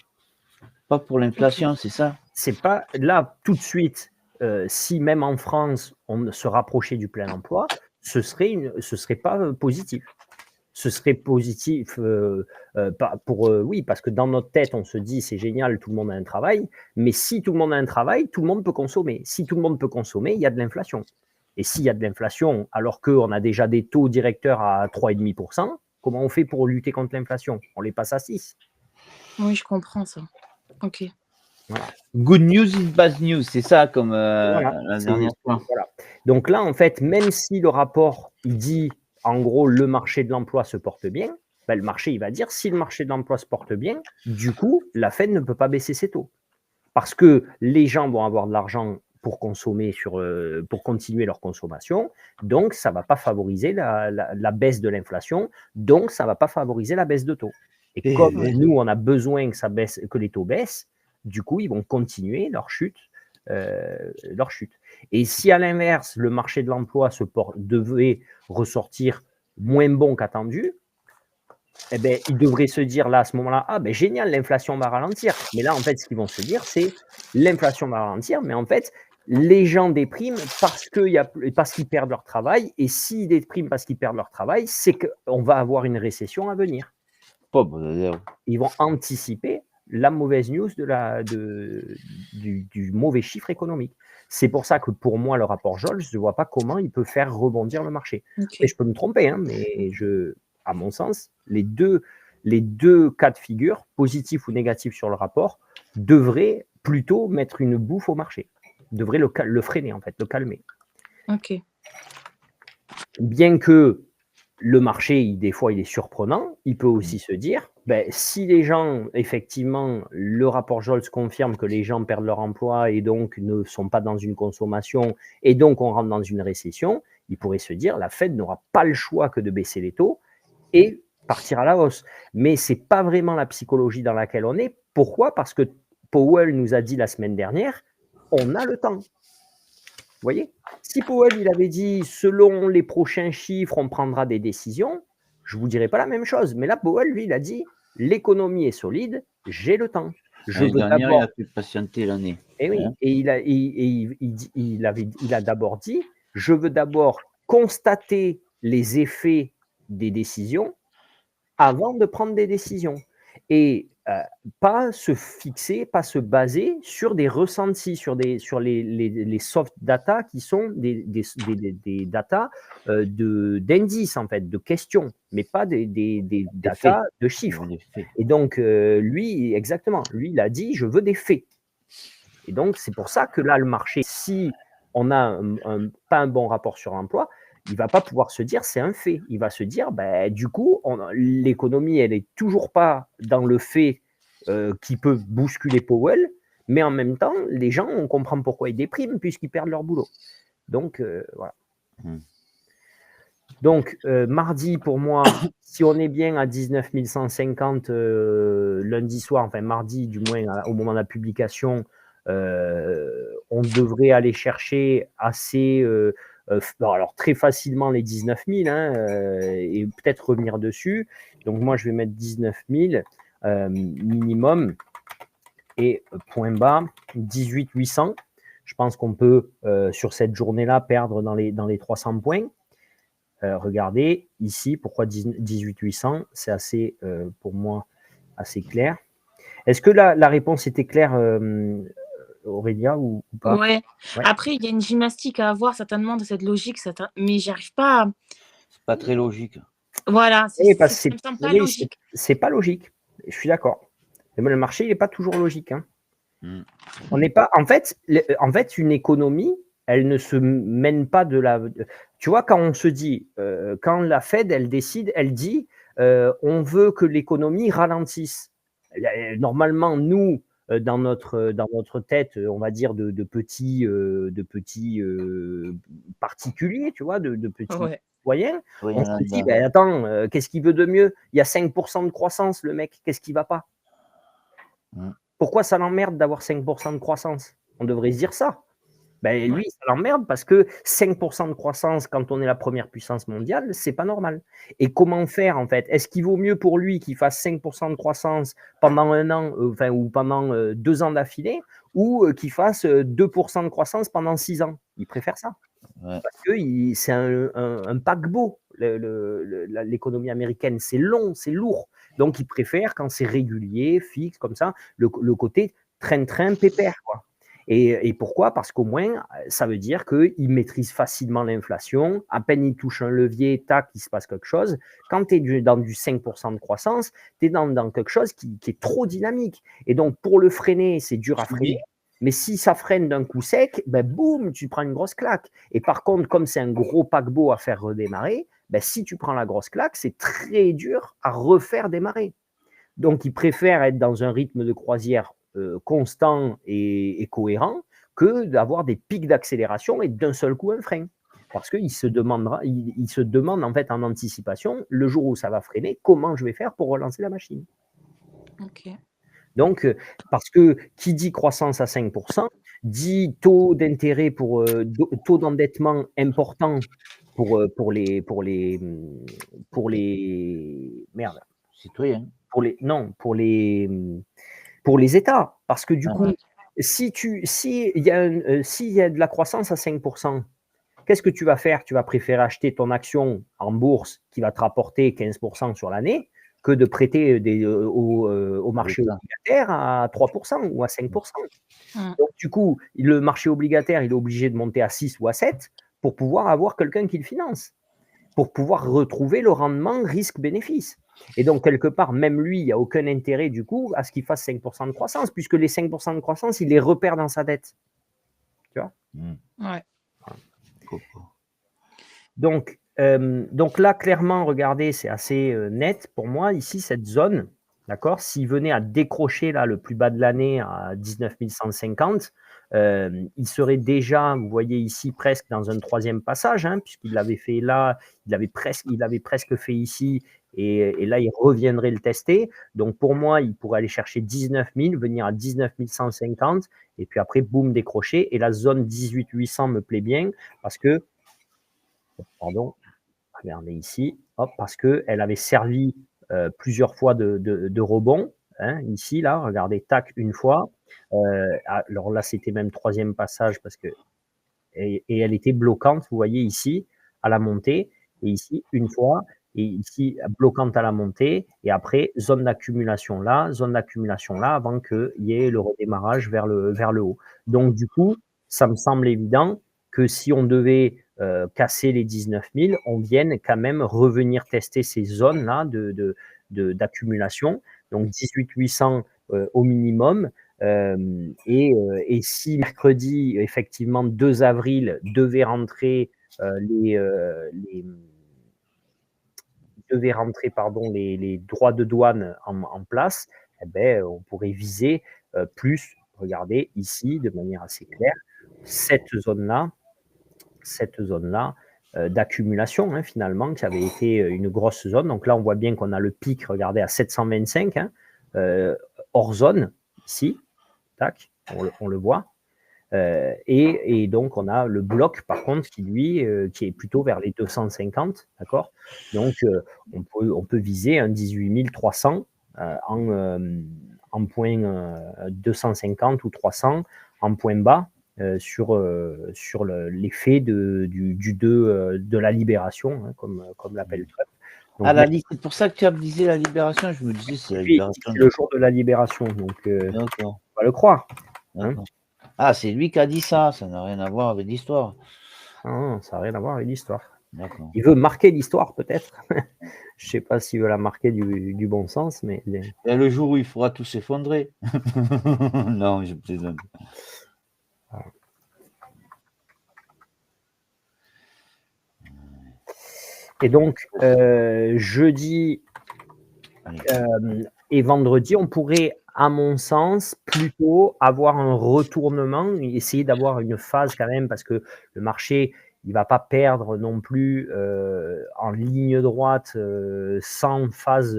Pas pour l'inflation, c'est ça. C'est pas là tout de suite. Si même en France on se rapprochait du plein emploi, ce serait pas positif. Ce serait positif oui, parce que dans notre tête on se dit c'est génial, tout le monde a un travail. Mais si tout le monde a un travail, tout le monde peut consommer. Si tout le monde peut consommer, il y a de l'inflation. Et s'il y a de l'inflation, alors qu'on a déjà des taux directeurs à 3,5%. Comment on fait pour lutter contre l'inflation ? On les passe à 6. Oui, je comprends ça. Ok. Voilà. Good news is bad news, c'est ça comme la dernière fois. Voilà. Donc là, en fait, même si le rapport il dit, en gros, le marché de l'emploi se porte bien, le marché, il va dire, si le marché de l'emploi se porte bien, du coup, la Fed ne peut pas baisser ses taux. Parce que les gens vont avoir de l'argent pour consommer, pour continuer leur consommation, donc ça ne va pas favoriser la baisse de l'inflation, donc ça ne va pas favoriser la baisse de taux. Et comme nous, on a besoin que ça baisse, que les taux baissent, du coup, ils vont continuer leur chute. Et si à l'inverse, le marché de l'emploi devait ressortir moins bon qu'attendu, eh ben, ils devraient se dire là, à ce moment-là, génial, l'inflation va ralentir. Mais là, en fait, ce qu'ils vont se dire, c'est l'inflation va ralentir, mais en fait, les gens dépriment parce qu'ils perdent leur travail. Et s'ils dépriment parce qu'ils perdent leur travail, c'est qu'on va avoir une récession à venir. Ils vont anticiper la mauvaise news du mauvais chiffre économique. C'est pour ça que pour moi, le rapport Jols, je ne vois pas comment il peut faire rebondir le marché. Okay. Et je peux me tromper, mais à mon sens, les deux cas de figure, positif ou négatif sur le rapport, devraient plutôt mettre une bouffe au marché. Devraient le freiner, en fait, le calmer. Ok. Bien que le marché, des fois, il est surprenant. Il peut aussi se dire, si les gens, effectivement, le rapport Scholz confirme que les gens perdent leur emploi et donc ne sont pas dans une consommation et donc on rentre dans une récession, il pourrait se dire, la Fed n'aura pas le choix que de baisser les taux et partir à la hausse. Mais ce n'est pas vraiment la psychologie dans laquelle on est. Pourquoi? Parce que Powell nous a dit la semaine dernière, on a le temps. Vous voyez? Si Powell il avait dit, selon les prochains chiffres, on prendra des décisions, je ne vous dirais pas la même chose. Mais là, Powell, lui, il a dit, l'économie est solide, j'ai le temps. L'année dernière, il a pu patienter l'année. Et oui, et il a d'abord dit, je veux d'abord constater les effets des décisions avant de prendre des décisions. Et pas se fixer, pas se baser sur des ressentis, sur les soft data qui sont des data d'indices, en fait, de questions, mais pas des data de chiffres. Et donc, lui, exactement, lui, il a dit, je veux des faits. Et donc, c'est pour ça que là, le marché, si on n'a pas un bon rapport sur l'emploi, il ne va pas pouvoir se dire c'est un fait. Il va se dire, du coup, l'économie, elle n'est toujours pas dans le fait qui peut bousculer Powell, mais en même temps, les gens, on comprend pourquoi ils dépriment puisqu'ils perdent leur boulot. Donc, voilà. Donc, mardi, pour moi, si on est bien à 19 150 lundi soir, enfin mardi du moins au moment de la publication, on devrait aller chercher assez, alors très facilement les 19 000 et peut-être revenir dessus. Donc moi, je vais mettre 19 000 minimum et point bas, 18 800. Je pense qu'on peut, sur cette journée-là, perdre dans les 300 points. Regardez ici, pourquoi 18 800? C'est assez, pour moi, assez clair. Est-ce que la réponse était claire, Aurélia, ou pas? Ouais. Après, il y a une gymnastique à avoir certainement de cette logique, mais j'arrive pas à... C'est pas très logique. Voilà, ça me semble pas logique. C'est pas logique, je suis d'accord. Mais le marché, il n'est pas toujours logique. On n'est pas... En fait, une économie, elle ne se mène pas de la... Tu vois, quand on se dit, quand la Fed, elle décide, elle dit, on veut que l'économie ralentisse. Normalement, nous, dans notre tête, on va dire, de petits particuliers, tu vois, de petits citoyens, on se dit, attends, qu'est-ce qu'il veut de mieux? Il y a 5% de croissance, le mec, qu'est-ce qui ne va pas? Pourquoi ça l'emmerde d'avoir 5% de croissance? On devrait se dire ça. Lui, ça l'emmerde parce que 5% de croissance quand on est la première puissance mondiale, c'est pas normal. Et comment faire en fait? Est-ce qu'il vaut mieux pour lui qu'il fasse 5% de croissance pendant un an, ou pendant 2 ans d'affilée, ou qu'il fasse 2% de croissance pendant 6 ans? Il préfère ça. Parce que c'est un paquebot, l'économie américaine. C'est long, c'est lourd. Donc, il préfère quand c'est régulier, fixe, comme ça, le côté train-train pépère, quoi. Et pourquoi? Parce qu'au moins, ça veut dire qu'il maîtrise facilement l'inflation. À peine il touche un levier, tac, il se passe quelque chose. Quand tu es dans du 5% de croissance, tu es dans quelque chose qui est trop dynamique. Et donc, pour le freiner, c'est dur à freiner. Mais si ça freine d'un coup sec, boum, tu prends une grosse claque. Et par contre, comme c'est un gros paquebot à faire redémarrer, si tu prends la grosse claque, c'est très dur à refaire démarrer. Donc, il préfère être dans un rythme de croisière constant et cohérent que d'avoir des pics d'accélération et d'un seul coup un frein. Parce qu'il se demande en fait en anticipation, le jour où ça va freiner, comment je vais faire pour relancer la machine. Donc, parce que qui dit croissance à 5%, dit taux d'intérêt taux d'endettement important pour les merde. Citoyens. Pour les États. Parce que du coup, s'il y a de la croissance à 5%, qu'est-ce que tu vas faire? Tu vas préférer acheter ton action en bourse qui va te rapporter 15% sur l'année que de prêter au marché obligataire à 3% ou à 5%. Donc, du coup, le marché obligataire, il est obligé de monter à 6 ou à 7 pour pouvoir avoir quelqu'un qui le finance, pour pouvoir retrouver le rendement risque-bénéfice. Et donc, quelque part, même lui, il n'y a aucun intérêt, du coup, à ce qu'il fasse 5% de croissance, puisque les 5% de croissance, il les repère dans sa dette. Tu vois? Ouais. Donc, donc là, clairement, regardez, c'est assez net pour moi. Ici, cette zone, d'accord, s'il venait à décrocher là, le plus bas de l'année à 19 150, il serait déjà, vous voyez ici, presque dans un troisième passage, hein, puisqu'il l'avait fait là, il avait presque fait ici, et là, il reviendrait le tester. Donc, pour moi, il pourrait aller chercher 19 000, venir à 19 150, et puis après, boum, décrocher. Et la zone 18 800 me plaît bien, parce que, pardon, regardez ici, hop, parce qu'elle avait servi plusieurs fois de rebond. Hein, ici, là, regardez, tac, une fois. Alors là, c'était même troisième passage parce que. Et elle était bloquante, vous voyez ici, à la montée. Et ici, une fois. Et ici, bloquante à la montée. Et après, zone d'accumulation là, avant qu'il y ait le redémarrage vers le haut. Donc, du coup, ça me semble évident que si on devait casser les 19 000, on vienne quand même revenir tester ces zones-là d'accumulation. Donc 18 800 au minimum. Et si mercredi, effectivement, 2 avril, devait rentrer les droits de douane en place, eh ben, on pourrait viser plus, regardez ici, de manière assez claire, cette zone-là d'accumulation, hein, finalement, qui avait été une grosse zone. Donc là, on voit bien qu'on a le pic, regardez, à 725, hein, hors zone, ici, tac, on le voit. Et donc, on a le bloc, par contre, qui est plutôt vers les 250, d'accord. Donc, on peut viser un 18 300 en point 250 ou 300 en point bas, sur l'effet du 2 de la libération, hein, comme l'appelle Trump. Donc, c'est pour ça que tu as disé la libération. Je me disais, c'est la c'est libération. le jour de la libération, donc D'accord. on va le croire. Hein. Ah, c'est lui qui a dit ça. Ça n'a rien à voir avec l'histoire. Non, ça n'a rien à voir avec l'histoire. D'accord. Il veut marquer l'histoire, peut-être. Je ne sais pas s'il veut la marquer du bon sens, mais. Et le jour où il faudra tout s'effondrer. Non, je plaisante. Voilà. Et donc, jeudi et vendredi, on pourrait, à mon sens, plutôt avoir un retournement, essayer d'avoir une phase quand même, parce que le marché, il ne va pas perdre non plus en ligne droite sans phase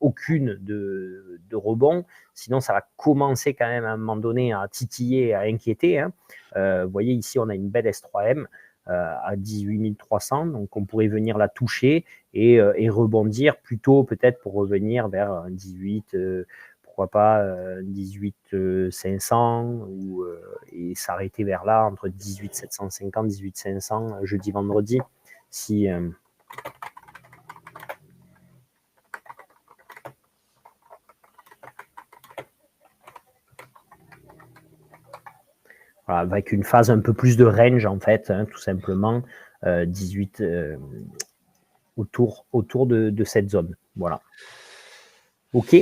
aucune de rebond. Sinon, ça va commencer quand même à un moment donné à titiller, à inquiéter. Hein. Vous voyez, ici, on a une belle S3M à 18 300, donc on pourrait venir la toucher et rebondir plutôt peut-être pour revenir vers un 18, pourquoi pas 18 500 et s'arrêter vers là entre 18 750, 18 500 jeudi, vendredi. Si voilà, avec une phase un peu plus de range en fait, hein, tout simplement 18 autour de cette zone. Voilà. Ok.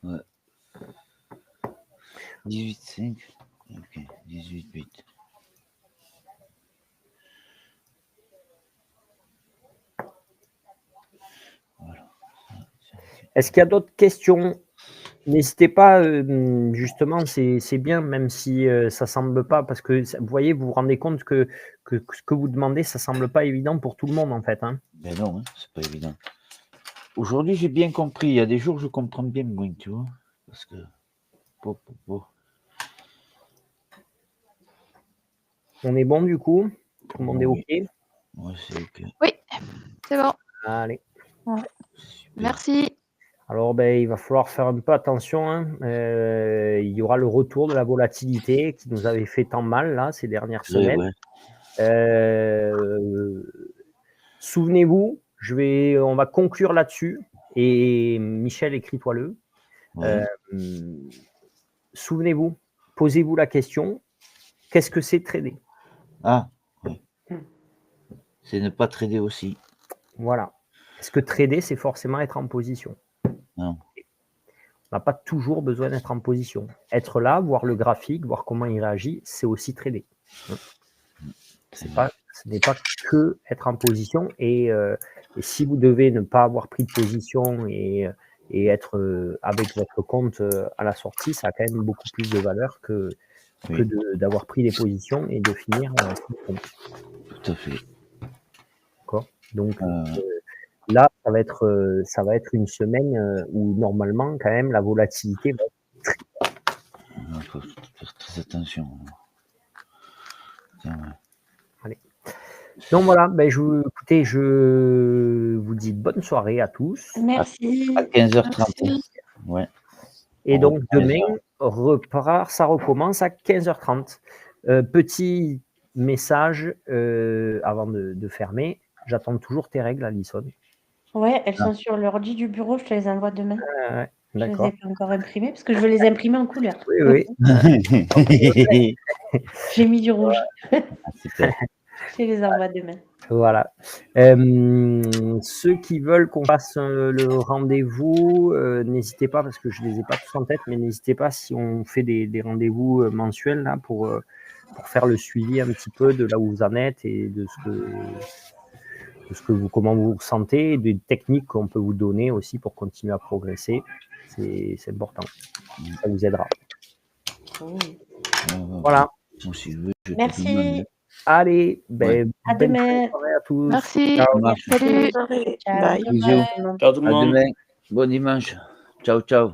Ouais. 18,5. Ok, 18,8. Voilà. Est-ce qu'il y a d'autres questions? N'hésitez pas, justement, c'est bien, même si ça ne semble pas, parce que vous voyez, vous vous rendez compte que ce que vous demandez, ça ne semble pas évident pour tout le monde, en fait. Hein. Ben non, hein, c'est pas évident. Aujourd'hui, j'ai bien compris. Il y a des jours, je comprends bien moins, tu vois. Parce que. On est bon, du coup? Tout le monde est OK? Ouais, c'est OK. Oui, c'est bon. Allez. Ouais. Merci. Alors, il va falloir faire un peu attention. Hein. Il y aura le retour de la volatilité qui nous avait fait tant mal, là, ces dernières semaines. Ouais. Souvenez-vous, on va conclure là-dessus. Et Michel, écris-toi-le. Ouais. Souvenez-vous, posez-vous la question, qu'est-ce que c'est trader? Ah, oui. C'est ne pas trader aussi. Voilà. Est-ce que trader, c'est forcément être en position? Non. On n'a pas toujours besoin d'être en position. Être là, voir le graphique, voir comment il réagit, c'est aussi trader. C'est pas Ce n'est pas que être en position. Et si vous devez ne pas avoir pris de position et être avec votre compte à la sortie, ça a quand même beaucoup plus de valeur que d'avoir pris des positions et de finir sans compte. Tout à fait. D'accord. Donc là, ça va être une semaine où normalement, quand même, la volatilité va être Il faut faire très attention. Allez. Donc voilà, écoutez, je vous dis bonne soirée à tous. Merci. À 15h30. Ouais. Et donc demain, ça recommence à 15h30. Petit message avant de fermer. J'attends toujours tes règles, Alison. Ouais, elles sont sur l'ordi du bureau, je te les envoie demain. Je les D'accord. ai pas encore imprimées parce que je veux les imprimer en couleur. Oui. J'ai mis du rouge. Super. Je les envoie demain. Voilà. Ceux qui veulent qu'on fasse le rendez-vous, n'hésitez pas, parce que je les ai pas tous en tête, mais n'hésitez pas si on fait des rendez-vous mensuels là, pour faire le suivi un petit peu de là où vous en êtes et de comment vous vous sentez, et des techniques qu'on peut vous donner aussi pour continuer à progresser. C'est important. Ça vous aidera. Voilà. Merci. Allez, à demain. Soirée à tous. Merci. Ciao. Salut. Bye. Bisous. Ciao tout le À monde. demain. Bon dimanche. Ciao, ciao.